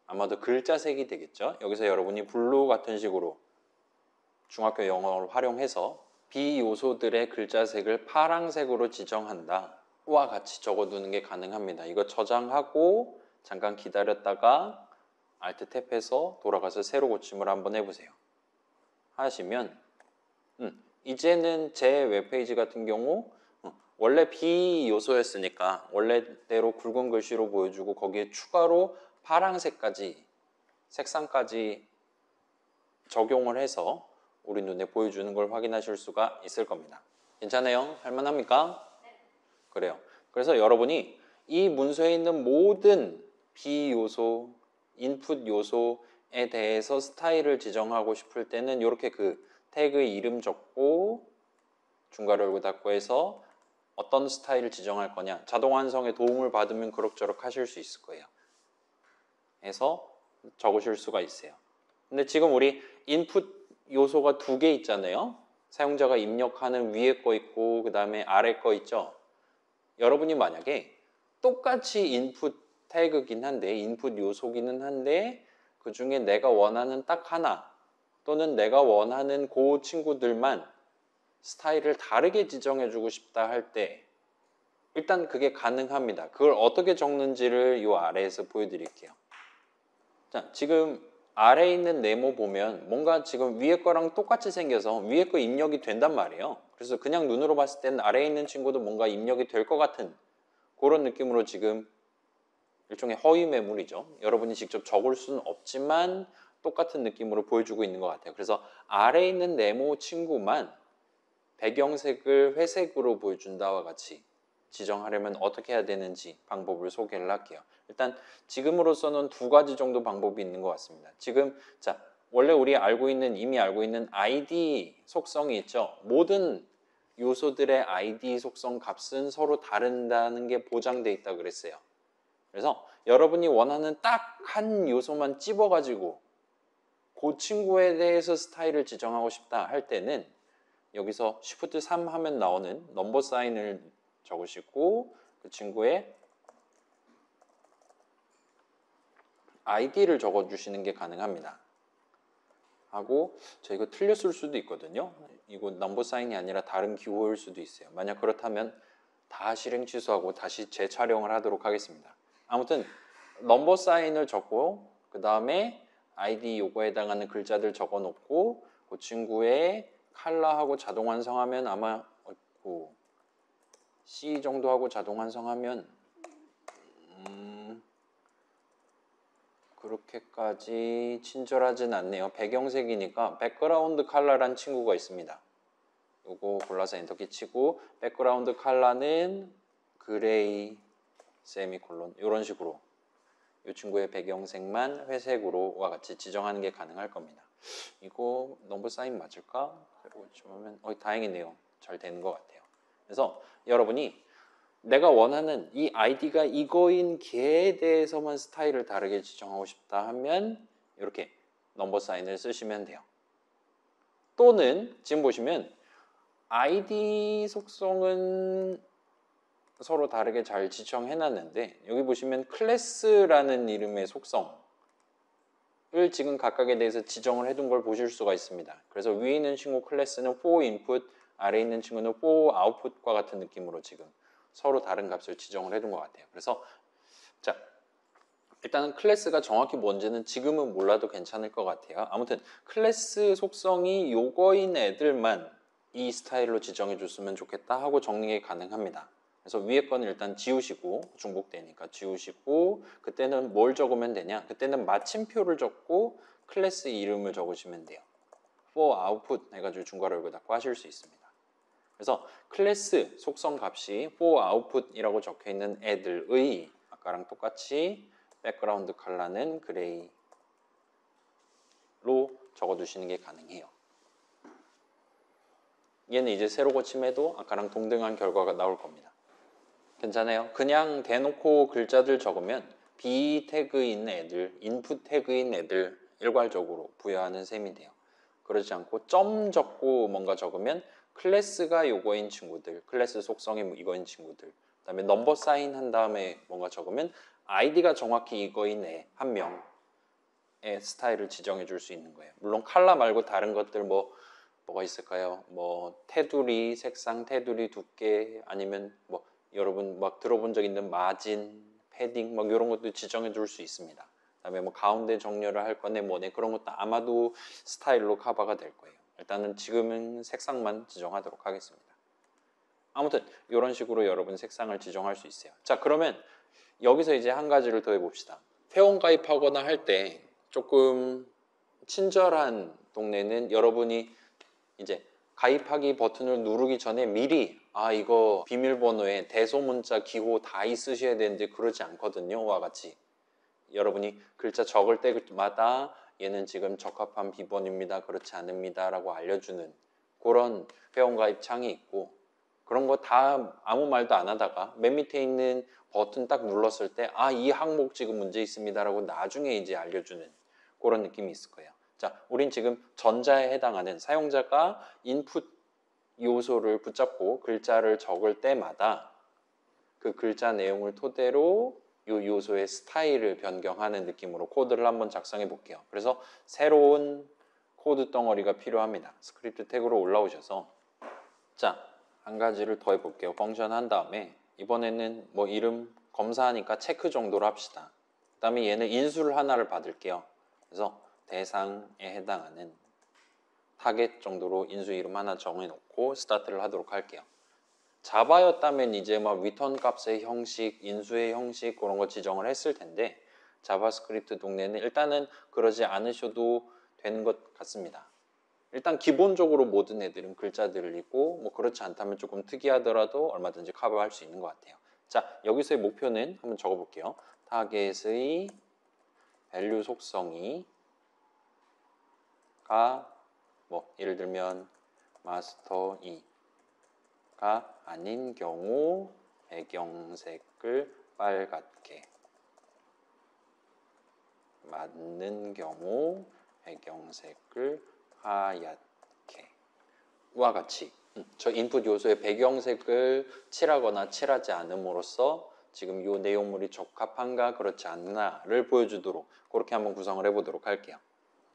[SPEAKER 1] 아마도 글자색이 되겠죠. 여기서 여러분이 블루 같은 식으로 중학교 영어를 활용해서 비요소들의 글자색을 파란색으로 지정한다. 와 같이 적어두는 게 가능합니다. 이거 저장하고 잠깐 기다렸다가 Alt 탭해서 돌아가서 새로 고침을 한번 해보세요. 하시면 이제는 제 웹페이지 같은 경우 원래 비요소였으니까 원래대로 굵은 글씨로 보여주고 거기에 추가로 파란색까지 색상까지 적용을 해서 우리 눈에 보여주는 걸 확인하실 수가 있을 겁니다. 괜찮아요? 할만합니까? 네. 그래요. 그래서 여러분이 이 문서에 있는 모든 비요소, 인풋 요소에 대해서 스타일을 지정하고 싶을 때는 이렇게 그 태그의 이름 적고 중괄호 열고 닫고 해서 어떤 스타일을 지정할 거냐 자동 완성에 도움을 받으면 그럭저럭 하실 수 있을 거예요. 해서 적으실 수가 있어요. 근데 지금 우리 인풋 요소가 2개 있잖아요. 사용자가 입력하는 위에 거 있고 그 다음에 아래 거 있죠. 여러분이 만약에 똑같이 인풋 태그긴 한데 인풋 요소기는 한데 그 중에 내가 원하는 딱 하나 또는 내가 원하는 그 친구들만 스타일을 다르게 지정해주고 싶다 할 때 일단 그게 가능합니다. 그걸 어떻게 적는지를 이 아래에서 보여드릴게요. 자, 지금 아래에 있는 네모 보면 뭔가 지금 위에 거랑 똑같이 생겨서 위에 거 입력이 된단 말이에요. 그래서 그냥 눈으로 봤을 때는 아래에 있는 친구도 뭔가 입력이 될 것 같은 그런 느낌으로 지금 일종의 허위 매물이죠. 여러분이 직접 적을 수는 없지만 똑같은 느낌으로 보여주고 있는 것 같아요. 그래서 아래에 있는 네모 친구만 배경색을 회색으로 보여준다와 같이 지정하려면 어떻게 해야 되는지 방법을 소개를 할게요. 일단 지금으로서는 두 가지 정도 방법이 있는 것 같습니다. 지금 자 원래 우리 이미 알고 있는 ID 속성이 있죠. 모든 요소들의 ID 속성 값은 서로 다른다는 게 보장돼 있다고 그랬어요. 그래서 여러분이 원하는 딱 한 요소만 찝어가지고 그 친구에 대해서 스타일을 지정하고 싶다 할 때는 여기서 Shift 3 하면 나오는 넘버 사인을 적으시고 그 친구의 ID를 적어주시는 게 가능합니다. 하고 저 이거 틀렸을 수도 있거든요. 이거 넘버 사인이 아니라 다른 기호일 수도 있어요. 만약 그렇다면 다 실행 취소하고 다시 재촬영을 하도록 하겠습니다. 아무튼 넘버 사인을 적고 그 다음에 ID 요거에 해당하는 글자들 적어 놓고 그 친구의 컬러하고 자동 완성하면 아마 C 정도 하고 자동 완성하면 그렇게까지 친절하진 않네요. 배경색이니까 백그라운드 컬러란 친구가 있습니다. 요거 골라서 엔터키 치고 백그라운드 컬러는 그레이 세미콜론 이런 식으로 이 친구의 배경색만 회색으로와 같이 지정하는 게 가능할 겁니다. 이거 넘버 사인 맞을까? 다행이네요. 잘 되는 것 같아요. 그래서 여러분이 내가 원하는 이 아이디가 이거인 걔에 대해서만 스타일을 다르게 지정하고 싶다 하면 이렇게 넘버 사인을 쓰시면 돼요. 또는 지금 보시면 아이디 속성은 서로 다르게 잘 지정해 놨는데 여기 보시면 클래스라는 이름의 속성을 지금 각각에 대해서 지정을 해둔 걸 보실 수가 있습니다. 그래서 위에 있는 친구 클래스는 for input, 아래에 있는 친구는 for output과 같은 느낌으로 지금 서로 다른 값을 지정을 해둔 것 같아요. 그래서 자 일단은 클래스가 정확히 뭔지는 지금은 몰라도 괜찮을 것 같아요. 아무튼 클래스 속성이 요거인 애들만 이 스타일로 지정해 줬으면 좋겠다 하고 정리가 가능합니다. 그래서 위에 거는 일단 지우시고 중복되니까 지우시고 그때는 뭘 적으면 되냐? 그때는 마침표를 적고 클래스 이름을 적으시면 돼요. for output 해가지고 중괄호 열고 닫고 하실 수 있습니다. 그래서 클래스 속성 값이 for output이라고 적혀 있는 애들의 아까랑 똑같이 백그라운드 컬러는 그레이로 적어두시는 게 가능해요. 얘는 이제 새로 고침해도 아까랑 동등한 결과가 나올 겁니다. 괜찮아요? 그냥 대놓고 글자들 적으면 B 태그인 애들, 인풋 태그인 애들 일괄적으로 부여하는 셈이 돼요. 그러지 않고 점 적고 뭔가 적으면 클래스가 요거인 친구들, 클래스 속성이 이거인 친구들, 그 다음에 넘버 사인 한 다음에 뭔가 적으면 아이디가 정확히 이거인 애 한 명의 스타일을 지정해 줄 수 있는 거예요. 물론 컬러 말고 다른 것들 뭐가 있을까요? 뭐 테두리, 색상, 테두리 두께 아니면 뭐 여러분 막 들어본 적 있는 마진, 패딩 막 이런 것도 지정해 줄 수 있습니다. 그다음에 뭐 가운데 정렬을 할 거네 뭐네 그런 것도 아마도 스타일로 커버가 될 거예요. 일단은 지금은 색상만 지정하도록 하겠습니다. 아무튼 이런 식으로 여러분 색상을 지정할 수 있어요. 자 그러면 여기서 이제 한 가지를 더 해봅시다. 회원 가입하거나 할 때 조금 친절한 동네는 여러분이 이제 가입하기 버튼을 누르기 전에 미리 이거 비밀번호에 대소문자 기호 다 있으셔야 되는데 그러지 않거든요. 와 같이 여러분이 글자 적을 때마다 얘는 지금 적합한 비번입니다. 그렇지 않습니다. 라고 알려주는 그런 회원가입 창이 있고 그런 거 다 아무 말도 안 하다가 맨 밑에 있는 버튼 딱 눌렀을 때 이 항목 지금 문제 있습니다. 라고 나중에 이제 알려주는 그런 느낌이 있을 거예요. 자, 우린 지금 전자에 해당하는 사용자가 인풋 요소를 붙잡고 글자를 적을 때마다 그 글자 내용을 토대로 이 요소의 스타일을 변경하는 느낌으로 코드를 한번 작성해 볼게요. 그래서 새로운 코드 덩어리가 필요합니다. 스크립트 태그로 올라오셔서 자, 한 가지를 더 해볼게요. 펑션 한 다음에 이번에는 뭐 이름 검사하니까 체크 정도로 합시다. 그 다음에 얘는 인수를 하나를 받을게요. 그래서 대상에 해당하는 타겟 정도로 인수 이름 하나 정해놓고 스타트를 하도록 할게요. 자바였다면 이제 막 리턴 값의 형식, 인수의 형식 그런 거 지정을 했을 텐데 자바스크립트 동네는 일단은 그러지 않으셔도 되는 것 같습니다. 일단 기본적으로 모든 애들은 글자들을 읽고 뭐 그렇지 않다면 조금 특이하더라도 얼마든지 커버할 수 있는 것 같아요. 자, 여기서의 목표는 한번 적어볼게요. 타겟의 밸류 속성이 뭐 예를 들면 마스터 2가 아닌 경우 배경색을 빨갛게, 맞는 경우 배경색을 하얗게 와 같이 저 인풋 요소의 배경색을 칠하거나 칠하지 않음으로써 지금 이 내용물이 적합한가 그렇지 않나를 보여주도록 그렇게 한번 구성을 해보도록 할게요.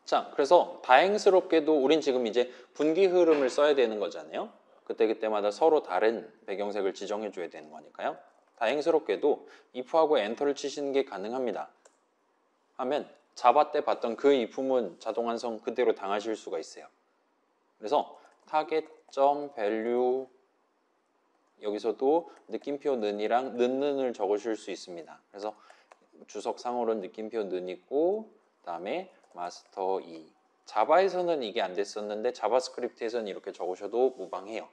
[SPEAKER 1] 자, 그래서 다행스럽게도 우린 지금 이제 분기 흐름을 써야 되는 거잖아요. 그때마다 서로 다른 배경색을 지정해 줘야 되는 거니까요. 다행스럽게도 if하고 엔터를 치시는 게 가능합니다. 하면 자바 때 봤던 그 if문 자동 완성 그대로 당하실 수가 있어요. 그래서 target.value 여기서도 느낌표 는이랑 는을 적으실 수 있습니다. 그래서 주석상으로는 느낌표 는 있고 그 다음에 마스터 2 자바에서는 이게 안 됐었는데 자바스크립트에서는 이렇게 적으셔도 무방해요.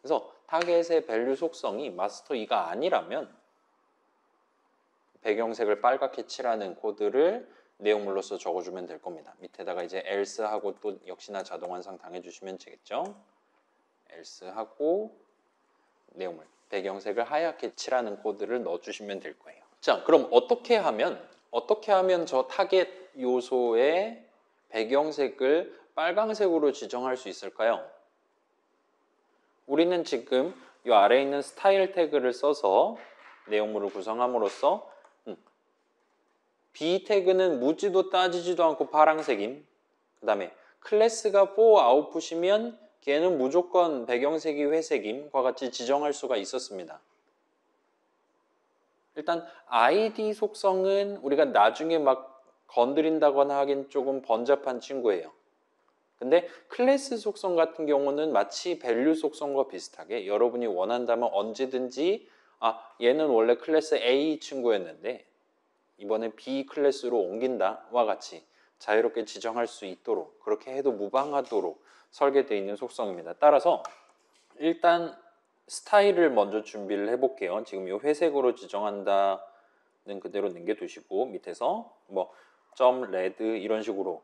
[SPEAKER 1] 그래서 타겟의 밸류 속성이 마스터 2가 아니라면 배경색을 빨갛게 칠하는 코드를 내용물로서 적어주면 될 겁니다. 밑에다가 이제 else하고 또 역시나 자동 완성 당해주시면 되겠죠. else하고 내용물 배경색을 하얗게 칠하는 코드를 넣어주시면 될 거예요. 자, 그럼 어떻게 하면 저 타겟 요소의 배경색을 빨강색으로 지정할 수 있을까요? 우리는 지금 이 아래에 있는 스타일 태그를 써서 내용물을 구성함으로써 B 태그는 묻지도 따지지도 않고 파란색임. 그 다음에 클래스가 for 아웃풋이면 걔는 무조건 배경색이 회색임과 같이 지정할 수가 있었습니다. 일단 ID 속성은 우리가 나중에 막 건드린다거나 하긴 조금 번잡한 친구예요. 근데 클래스 속성 같은 경우는 마치 밸류 속성과 비슷하게 여러분이 원한다면 언제든지 얘는 원래 클래스 A 친구였는데 이번에 B 클래스로 옮긴다와 같이 자유롭게 지정할 수 있도록 그렇게 해도 무방하도록 설계되어 있는 속성입니다. 따라서 일단 스타일을 먼저 준비를 해볼게요. 지금 이 회색으로 지정한다는 그대로 남겨두시고 밑에서 뭐 .레드 이런 식으로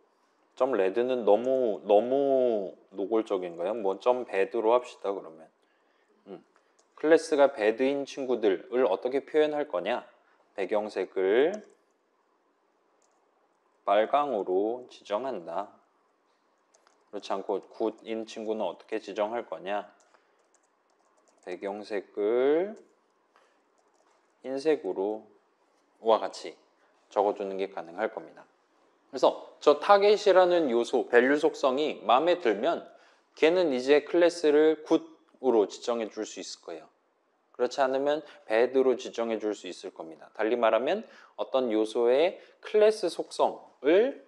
[SPEAKER 1] .레드는 너무 노골적인가요? 뭐 .배드로 합시다. 그러면 클래스가 배드인 친구들을 어떻게 표현할 거냐? 배경색을 빨강으로 지정한다. 그렇지 않고 굿인 친구는 어떻게 지정할 거냐? 배경색을 흰색으로 와 같이 적어주는 게 가능할 겁니다. 그래서 저 타겟이라는 요소, 밸류 속성이 마음에 들면 걔는 이제 클래스를 굿으로 지정해 줄 수 있을 거예요. 그렇지 않으면 bad로 지정해 줄 수 있을 겁니다. 달리 말하면 어떤 요소의 클래스 속성을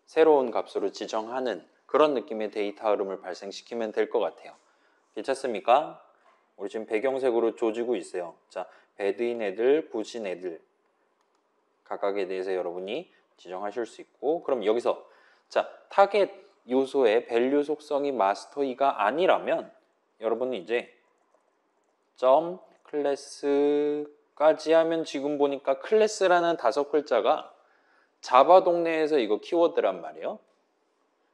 [SPEAKER 1] 새로운 값으로 지정하는 그런 느낌의 데이터 흐름을 발생시키면 될 것 같아요. 괜찮습니까? 우리 지금 배경색으로 조지고 있어요. 자, bad인 애들, 굿인 애들 각각에 대해서 여러분이 지정하실 수 있고 그럼 여기서 자 타겟 요소의 밸류 속성이 마스터 2가 아니라면 여러분은 이제 점 클래스까지 하면 지금 보니까 클래스라는 5글자가 자바 동네에서 이거 키워드란 말이에요.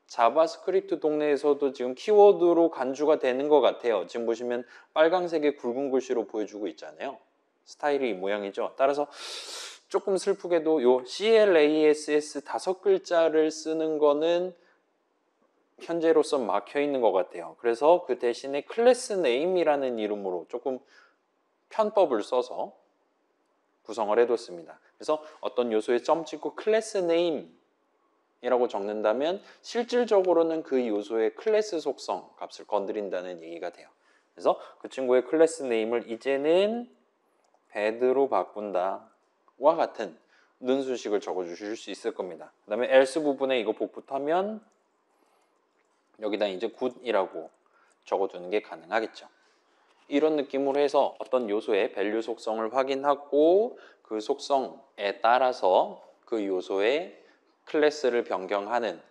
[SPEAKER 1] 자바스크립트 동네에서도 지금 키워드로 간주가 되는 것 같아요. 지금 보시면 빨강색의 굵은 글씨로 보여주고 있잖아요. 스타일이 이 모양이죠. 따라서 조금 슬프게도 요 CLASS 5글자를 쓰는 거는 현재로서 막혀 있는 것 같아요. 그래서 그 대신에 클래스 네임이라는 이름으로 조금 편법을 써서 구성을 해뒀습니다. 그래서 어떤 요소에 점 찍고 클래스 네임이라고 적는다면 실질적으로는 그 요소의 클래스 속성 값을 건드린다는 얘기가 돼요. 그래서 그 친구의 클래스 네임을 이제는 bed로 바꾼다 와 같은 능수식을 적어주실 수 있을 겁니다. 그 다음에 else 부분에 이거 복붙하면 여기다 이제 good이라고 적어두는 게 가능하겠죠. 이런 느낌으로 해서 어떤 요소의 밸류 속성을 확인하고 그 속성에 따라서 그 요소의 클래스를 변경하는,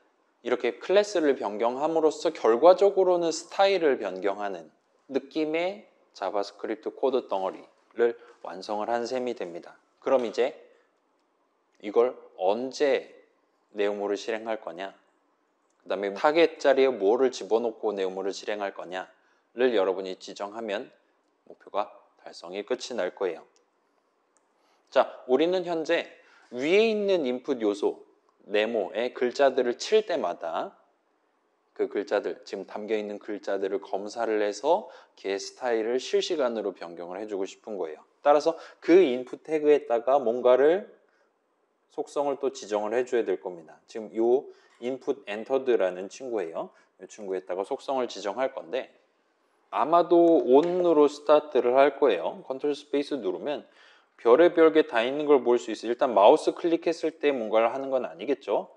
[SPEAKER 1] 이렇게 클래스를 변경함으로써 결과적으로는 스타일을 변경하는 느낌의 자바스크립트 코드 덩어리를 완성을 한 셈이 됩니다. 그럼 이제 이걸 언제 네오모를 실행할 거냐, 그 다음에 타겟 자리에 뭐를 집어넣고 네오모를 실행할 거냐를 여러분이 지정하면 목표가 달성이 끝이 날 거예요. 자, 우리는 현재 위에 있는 인풋 요소 네모의 글자들을 칠 때마다 그 글자들, 지금 담겨있는 글자들을 검사를 해서 걔 스타일을 실시간으로 변경을 해주고 싶은 거예요. 따라서 그 인풋 태그에다가 뭔가를 속성을 또 지정을 해줘야 될 겁니다. 지금 요 input entered라는 친구예요. 이 친구에다가 속성을 지정할 건데 아마도 on으로 스타트를 할 거예요. 컨트롤 스페이스 누르면 별의별 게 다 있는 걸 볼 수 있어요. 일단 마우스 클릭했을 때 뭔가를 하는 건 아니겠죠.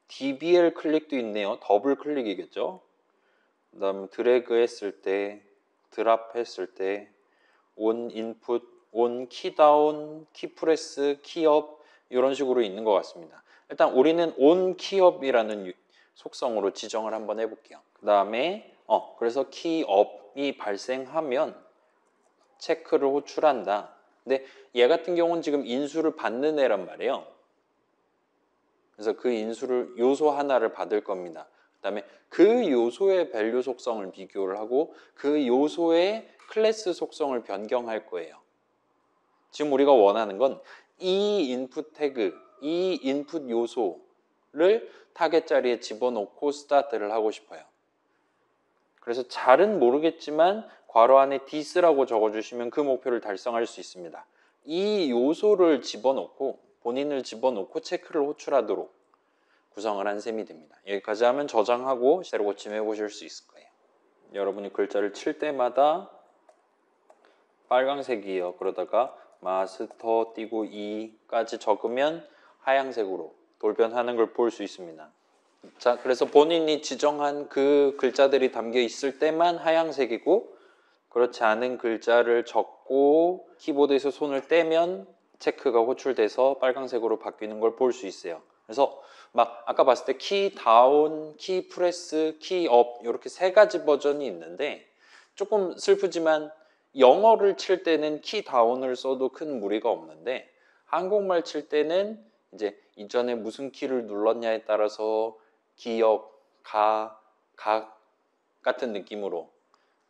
[SPEAKER 1] DBL 클릭도 있네요. 더블 클릭이겠죠. 그 다음 드래그 했을 때, 드랍 했을 때, on input, on key down, key press, key up 이런 식으로 있는 것 같습니다. 일단 우리는 on key up이라는 속성으로 지정을 한번 해볼게요. 그 다음에 그래서 key up이 발생하면 체크를 호출한다. 근데 얘 같은 경우는 지금 인수를 받는 애란 말이에요. 그래서 그 인수를 요소 하나를 받을 겁니다. 그 다음에 그 요소의 밸류 속성을 비교를 하고 그 요소의 클래스 속성을 변경할 거예요. 지금 우리가 원하는 건 이 인풋 태그, 이 인풋 요소를 타겟 자리에 집어넣고 스타트를 하고 싶어요. 그래서 잘은 모르겠지만 괄호 안에 this라고 적어주시면 그 목표를 달성할 수 있습니다. 이 요소를 집어넣고 본인을 집어넣고 체크를 호출하도록 구성을 한 셈이 됩니다. 여기까지 하면 저장하고 새로 고침해 보실 수 있을 거예요. 여러분이 글자를 칠 때마다 빨강색이에요. 그러다가 마스터 띄고 2까지 적으면 하얀색으로 돌변하는 걸 볼 수 있습니다. 자, 그래서 본인이 지정한 그 글자들이 담겨 있을 때만 하얀색이고 그렇지 않은 글자를 적고 키보드에서 손을 떼면 체크가 호출돼서 빨강색으로 바뀌는 걸 볼 수 있어요. 그래서 막 아까 봤을 때 키 다운, 키 프레스, 키 업 이렇게 세 가지 버전이 있는데 조금 슬프지만 영어를 칠 때는 키 다운을 써도 큰 무리가 없는데 한국말 칠 때는 이제 이전에 무슨 키를 눌렀냐에 따라서 기역, 각 같은 느낌으로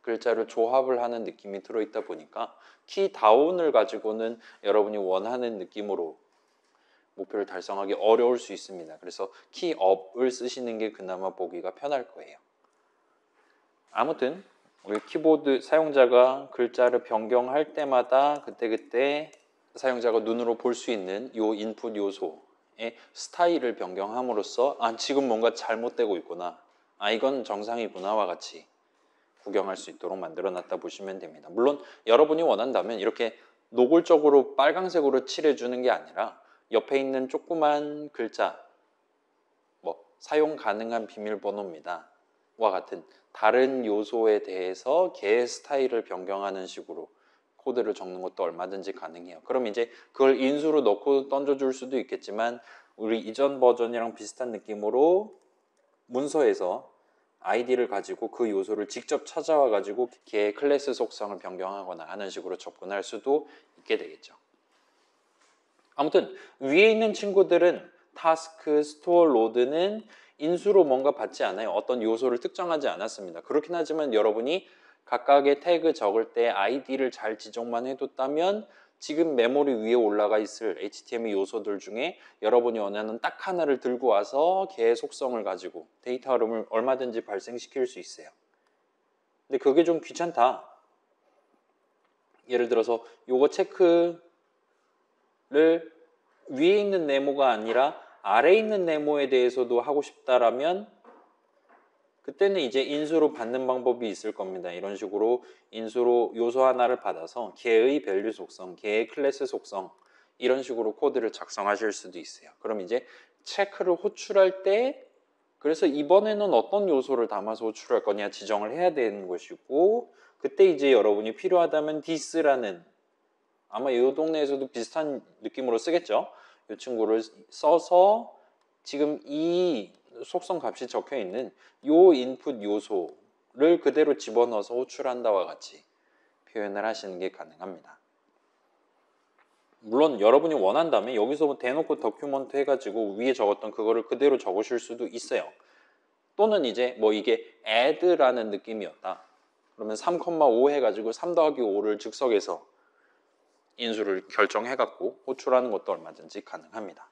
[SPEAKER 1] 글자를 조합을 하는 느낌이 들어있다 보니까 키 다운을 가지고는 여러분이 원하는 느낌으로 목표를 달성하기 어려울 수 있습니다. 그래서 키 업을 쓰시는 게 그나마 보기가 편할 거예요. 아무튼 우리 키보드 사용자가 글자를 변경할 때마다 그때그때 사용자가 눈으로 볼 수 있는 요 인풋 요소의 스타일을 변경함으로써 지금 뭔가 잘못되고 있구나, 이건 정상이구나와 같이 구경할 수 있도록 만들어놨다 보시면 됩니다. 물론 여러분이 원한다면 이렇게 노골적으로 빨강색으로 칠해주는 게 아니라 옆에 있는 조그만 글자, 사용 가능한 비밀번호입니다 와 같은 다른 요소에 대해서 걔의 스타일을 변경하는 식으로 코드를 적는 것도 얼마든지 가능해요. 그럼 이제 그걸 인수로 넣고 던져줄 수도 있겠지만 우리 이전 버전이랑 비슷한 느낌으로 문서에서 아이디를 가지고 그 요소를 직접 찾아와 가지고 걔의 클래스 속성을 변경하거나 하는 식으로 접근할 수도 있게 되겠죠. 아무튼 위에 있는 친구들은 타스크, 스토어, 로드는 인수로 뭔가 받지 않아요. 어떤 요소를 특정하지 않았습니다. 그렇긴 하지만 여러분이 각각의 태그 적을 때 아이디를 잘 지정만 해뒀다면 지금 메모리 위에 올라가 있을 HTML 요소들 중에 여러분이 원하는 딱 하나를 들고 와서 걔의 속성을 가지고 데이터 흐름을 얼마든지 발생시킬 수 있어요. 근데 그게 좀 귀찮다. 예를 들어서 요거 체크를 위에 있는 네모가 아니라 아래에 있는 네모에 대해서도 하고 싶다라면 그때는 이제 인수로 받는 방법이 있을 겁니다. 이런 식으로 인수로 요소 하나를 받아서 걔의 밸류 속성, 걔의 클래스 속성 이런 식으로 코드를 작성하실 수도 있어요. 그럼 이제 체크를 호출할 때 그래서 이번에는 어떤 요소를 담아서 호출할 거냐 지정을 해야 되는 것이고 그때 이제 여러분이 필요하다면 this라는 아마 이 동네에서도 비슷한 느낌으로 쓰겠죠. 이 친구를 써서 지금 이 속성 값이 적혀 있는 요 인풋 요소를 그대로 집어넣어서 호출한다와 같이 표현을 하시는 게 가능합니다. 물론 여러분이 원한다면 여기서 뭐 대놓고 더큐먼트 해가지고 위에 적었던 그거를 그대로 적으실 수도 있어요. 또는 이제 뭐 이게 add라는 느낌이었다. 그러면 3,5 해가지고 3 더하기 5를 즉석에서 인수를 결정해갖고 호출하는 것도 얼마든지 가능합니다.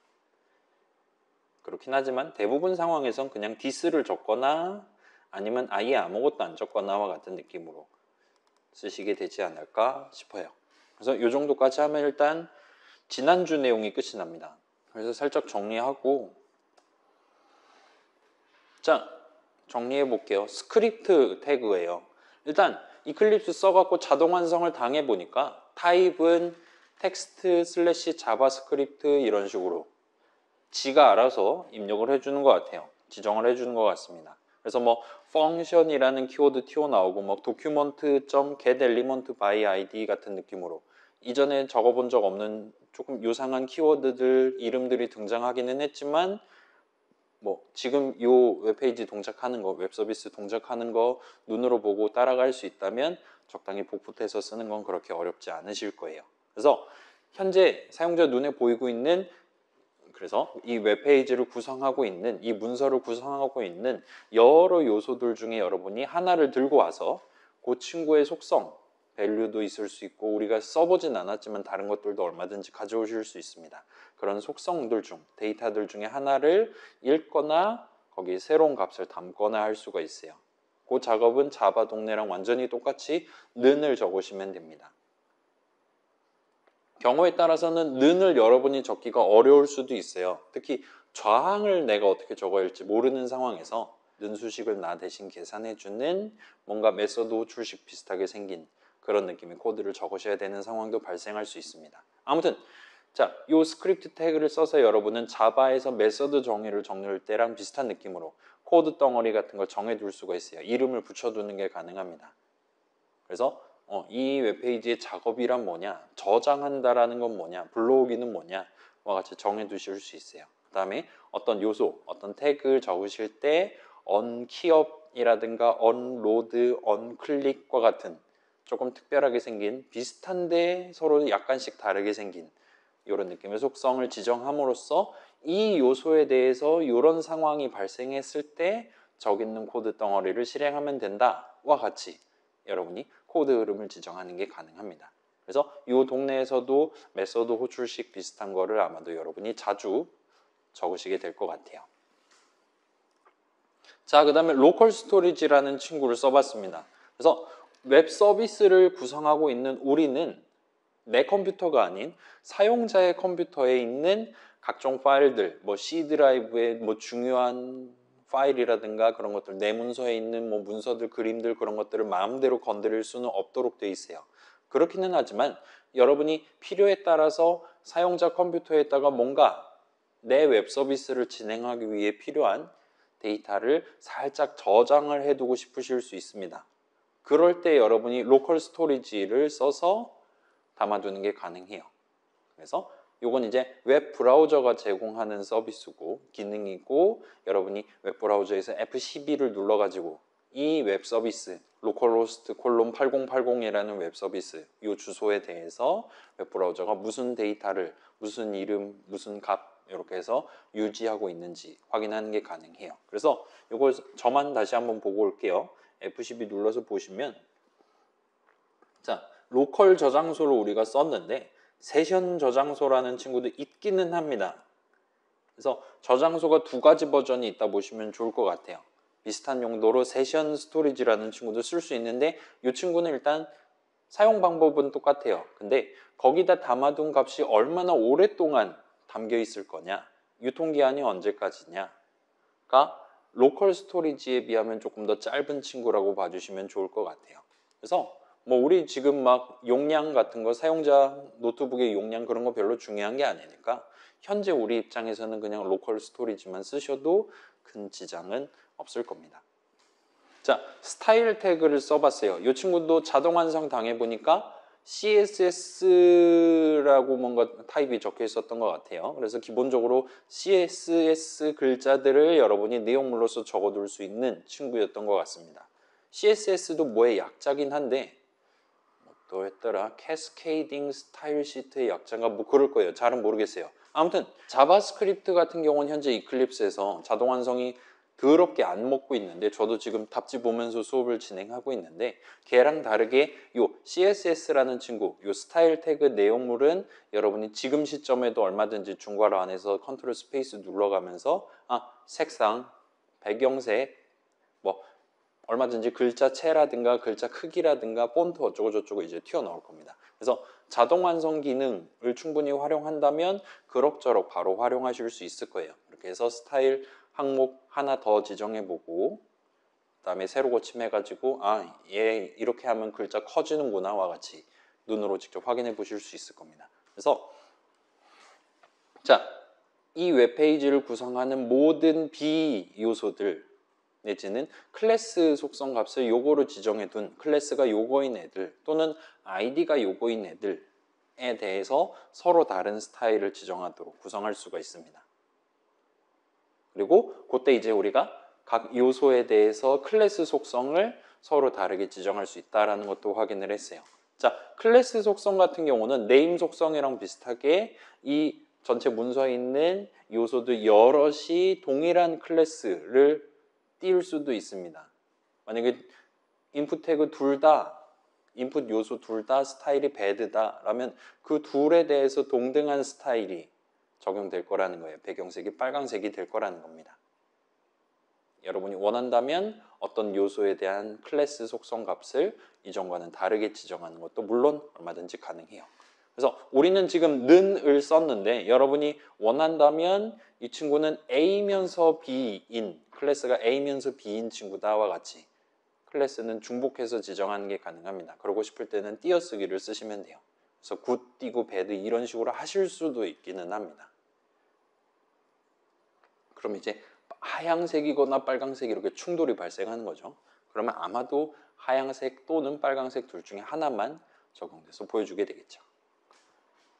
[SPEAKER 1] 그렇긴 하지만 대부분 상황에선 그냥 this를 적거나 아니면 아예 아무것도 안 적거나와 같은 느낌으로 쓰시게 되지 않을까 싶어요. 그래서 이 정도까지 하면 일단 지난주 내용이 끝이 납니다. 그래서 살짝 정리하고 자, 정리해 볼게요. 스크립트 태그예요. 일단 이클립스 써갖고 자동 완성을 당해보니까 타입은 텍스트 슬래시 자바스크립트 이런 식으로 지가 알아서 입력을 해주는 것 같아요. 지정을 해주는 것 같습니다. 그래서 뭐 function이라는 키워드 튀어나오고 뭐 document.getElementById 같은 느낌으로 이전에 적어본 적 없는 조금 요상한 키워드들 이름들이 등장하기는 했지만 뭐 지금 요 웹페이지 동작하는 거, 웹서비스 동작하는 거 눈으로 보고 따라갈 수 있다면 적당히 복붙해서 쓰는 건 그렇게 어렵지 않으실 거예요. 그래서 현재 사용자 눈에 보이고 있는 그래서 이 웹페이지를 구성하고 있는 이 문서를 구성하고 있는 여러 요소들 중에 여러분이 하나를 들고 와서 그 친구의 속성, 밸류도 있을 수 있고 우리가 써보진 않았지만 다른 것들도 얼마든지 가져오실 수 있습니다. 그런 속성들 중, 데이터들 중에 하나를 읽거나 거기에 새로운 값을 담거나 할 수가 있어요. 그 작업은 자바 동네랑 완전히 똑같이 는을 적으시면 됩니다. 경우에 따라서는 는을 여러분이 적기가 어려울 수도 있어요. 특히 좌항을 내가 어떻게 적어야 할지 모르는 상황에서 는 수식을 나 대신 계산해주는 뭔가 메서드 호출식 비슷하게 생긴 그런 느낌의 코드를 적으셔야 되는 상황도 발생할 수 있습니다. 아무튼 자, 이 스크립트 태그를 써서 여러분은 자바에서 메서드 정의를 적을 때랑 비슷한 느낌으로 코드 덩어리 같은 걸 정해둘 수가 있어요. 이름을 붙여두는 게 가능합니다. 그래서 이 웹페이지의 작업이란 뭐냐, 저장한다라는 건 뭐냐, 불러오기는 뭐냐와 같이 정해두실 수 있어요. 그 다음에 어떤 요소, 어떤 태그를 적으실 때 onKey업이라든가 onload, onClick과 같은 조금 특별하게 생긴 비슷한데 서로 약간씩 다르게 생긴 이런 느낌의 속성을 지정함으로써 이 요소에 대해서 이런 상황이 발생했을 때 적 있는 코드 덩어리를 실행하면 된다와 같이 여러분이 코드 흐름을 지정하는 게 가능합니다. 그래서 이 동네에서도 메서드 호출식 비슷한 거를 아마도 여러분이 자주 적으시게 될 것 같아요. 자, 그 다음에 로컬 스토리지라는 친구를 써봤습니다. 그래서 웹 서비스를 구성하고 있는 우리는 내 컴퓨터가 아닌 사용자의 컴퓨터에 있는 각종 파일들, 뭐 C 드라이브에 뭐 중요한 파일이라든가 그런 것들, 내 문서에 있는 뭐 문서들, 그림들 그런 것들을 마음대로 건드릴 수는 없도록 돼 있어요. 그렇기는 하지만 여러분이 필요에 따라서 사용자 컴퓨터에다가 뭔가 내 웹 서비스를 진행하기 위해 필요한 데이터를 살짝 저장을 해두고 싶으실 수 있습니다. 그럴 때 여러분이 로컬 스토리지를 써서 담아두는 게 가능해요. 그래서 이건 이제 웹 브라우저가 제공하는 서비스고 기능이고 여러분이 웹 브라우저에서 F12를 눌러가지고 이 웹 서비스 localhost 8080이라는 웹 서비스 이 주소에 대해서 웹 브라우저가 무슨 데이터를 무슨 이름 무슨 값 이렇게 해서 유지하고 있는지 확인하는 게 가능해요. 그래서 이걸 저만 다시 한번 보고 올게요. F12 눌러서 보시면 자 로컬 저장소를 우리가 썼는데 세션 저장소라는 친구도 있기는 합니다. 그래서 저장소가 두 가지 버전이 있다 보시면 좋을 것 같아요. 비슷한 용도로 세션 스토리지라는 친구도 쓸 수 있는데 이 친구는 일단 사용 방법은 똑같아요. 근데 거기다 담아둔 값이 얼마나 오랫동안 담겨 있을 거냐, 유통기한이 언제까지냐가 로컬 스토리지에 비하면 조금 더 짧은 친구라고 봐주시면 좋을 것 같아요. 그래서 뭐 우리 지금 막 용량 같은 거, 사용자 노트북의 용량 그런 거 별로 중요한 게 아니니까 현재 우리 입장에서는 그냥 로컬 스토리지만 쓰셔도 큰 지장은 없을 겁니다. 자, 스타일 태그를 써봤어요. 이 친구도 자동 완성 당해보니까 CSS라고 뭔가 타입이 적혀 있었던 것 같아요. 그래서 기본적으로 CSS 글자들을 여러분이 내용물로서 적어둘 수 있는 친구였던 것 같습니다. CSS도 뭐의 약자긴 한데 또 했더라? 캐스케이딩 스타일 시트의 약자가 뭐 그럴 거예요. 잘은 모르겠어요. 아무튼 자바스크립트 같은 경우는 현재 이클립스에서 자동 완성이 더럽게 안 먹고 있는데 저도 지금 답지 보면서 수업을 진행하고 있는데 걔랑 다르게 요 CSS라는 친구, 요 스타일 태그 내용물은 여러분이 지금 시점에도 얼마든지 중괄호 안에서 컨트롤 스페이스 눌러가면서 색상, 배경색, 뭐 얼마든지 글자체라든가 글자 크기라든가 폰트 어쩌고저쩌고 이제 튀어나올 겁니다. 그래서 자동 완성 기능을 충분히 활용한다면 그럭저럭 바로 활용하실 수 있을 거예요. 이렇게 해서 스타일 항목 하나 더 지정해보고 그다음에 새로 고침해가지고 얘 이렇게 하면 글자 커지는구나와 같이 눈으로 직접 확인해 보실 수 있을 겁니다. 그래서 자, 이 웹페이지를 구성하는 모든 비요소들 내지는 클래스 속성 값을 요거로 지정해 둔 클래스가 요거인 애들 또는 아이디가 요거인 애들에 대해서 서로 다른 스타일을 지정하도록 구성할 수가 있습니다. 그리고 그때 이제 우리가 각 요소에 대해서 클래스 속성을 서로 다르게 지정할 수 있다는 것도 확인을 했어요. 자, 클래스 속성 같은 경우는 네임 속성이랑 비슷하게 이 전체 문서에 있는 요소들 여럿이 동일한 클래스를 띄울 수도 있습니다. 만약에 인풋 태그 둘 다, 인풋 요소 둘 다 스타일이 배드다 라면 그 둘에 대해서 동등한 스타일이 적용될 거라는 거예요. 배경색이 빨강색이 될 거라는 겁니다. 여러분이 원한다면 어떤 요소에 대한 클래스 속성 값을 이전과는 다르게 지정하는 것도 물론 얼마든지 가능해요. 그래서 우리는 지금 는을 썼는데 여러분이 원한다면 이 친구는 A면서 B인 클래스가 A면서 B인 친구다와 같이 클래스는 중복해서 지정하는 게 가능합니다. 그러고 싶을 때는 띄어쓰기를 쓰시면 돼요. 그래서 굿 띄고 배드 이런 식으로 하실 수도 있기는 합니다. 그럼 이제 하얀색이거나 빨강색 이렇게 충돌이 발생하는 거죠. 그러면 아마도 하얀색 또는 빨강색 둘 중에 하나만 적용돼서 보여주게 되겠죠.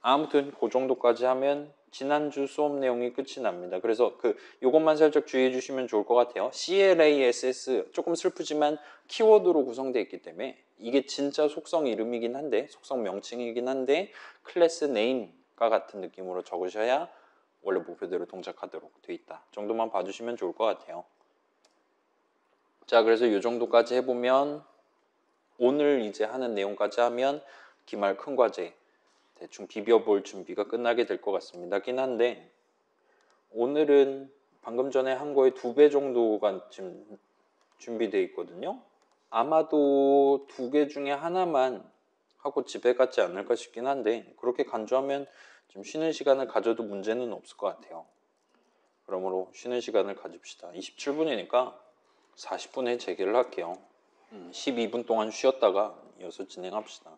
[SPEAKER 1] 아무튼 그 정도까지 하면 지난주 수업 내용이 끝이 납니다. 그래서 요것만 살짝 주의해 주시면 좋을 것 같아요. CLASS 조금 슬프지만 키워드로 구성되어 있기 때문에 이게 진짜 속성 이름이긴 한데 속성 명칭이긴 한데 클래스 네임과 같은 느낌으로 적으셔야 원래 목표대로 동작하도록 되어 있다 정도만 봐주시면 좋을 것 같아요. 자, 그래서 이 정도까지 해보면 오늘 이제 하는 내용까지 하면 기말 큰 과제 대충 비벼볼 준비가 끝나게 될 것 같습니다. 긴 한데 오늘은 방금 전에 한 거의 2배 정도가 지금 준비되어 있거든요. 아마도 2개 중에 하나만 하고 집에 갔지 않을까 싶긴 한데 그렇게 간주하면 좀 쉬는 시간을 가져도 문제는 없을 것 같아요. 그러므로 쉬는 시간을 가집시다. 27분이니까 40분에 재개를 할게요. 12분 동안 쉬었다가 이어서 진행합시다.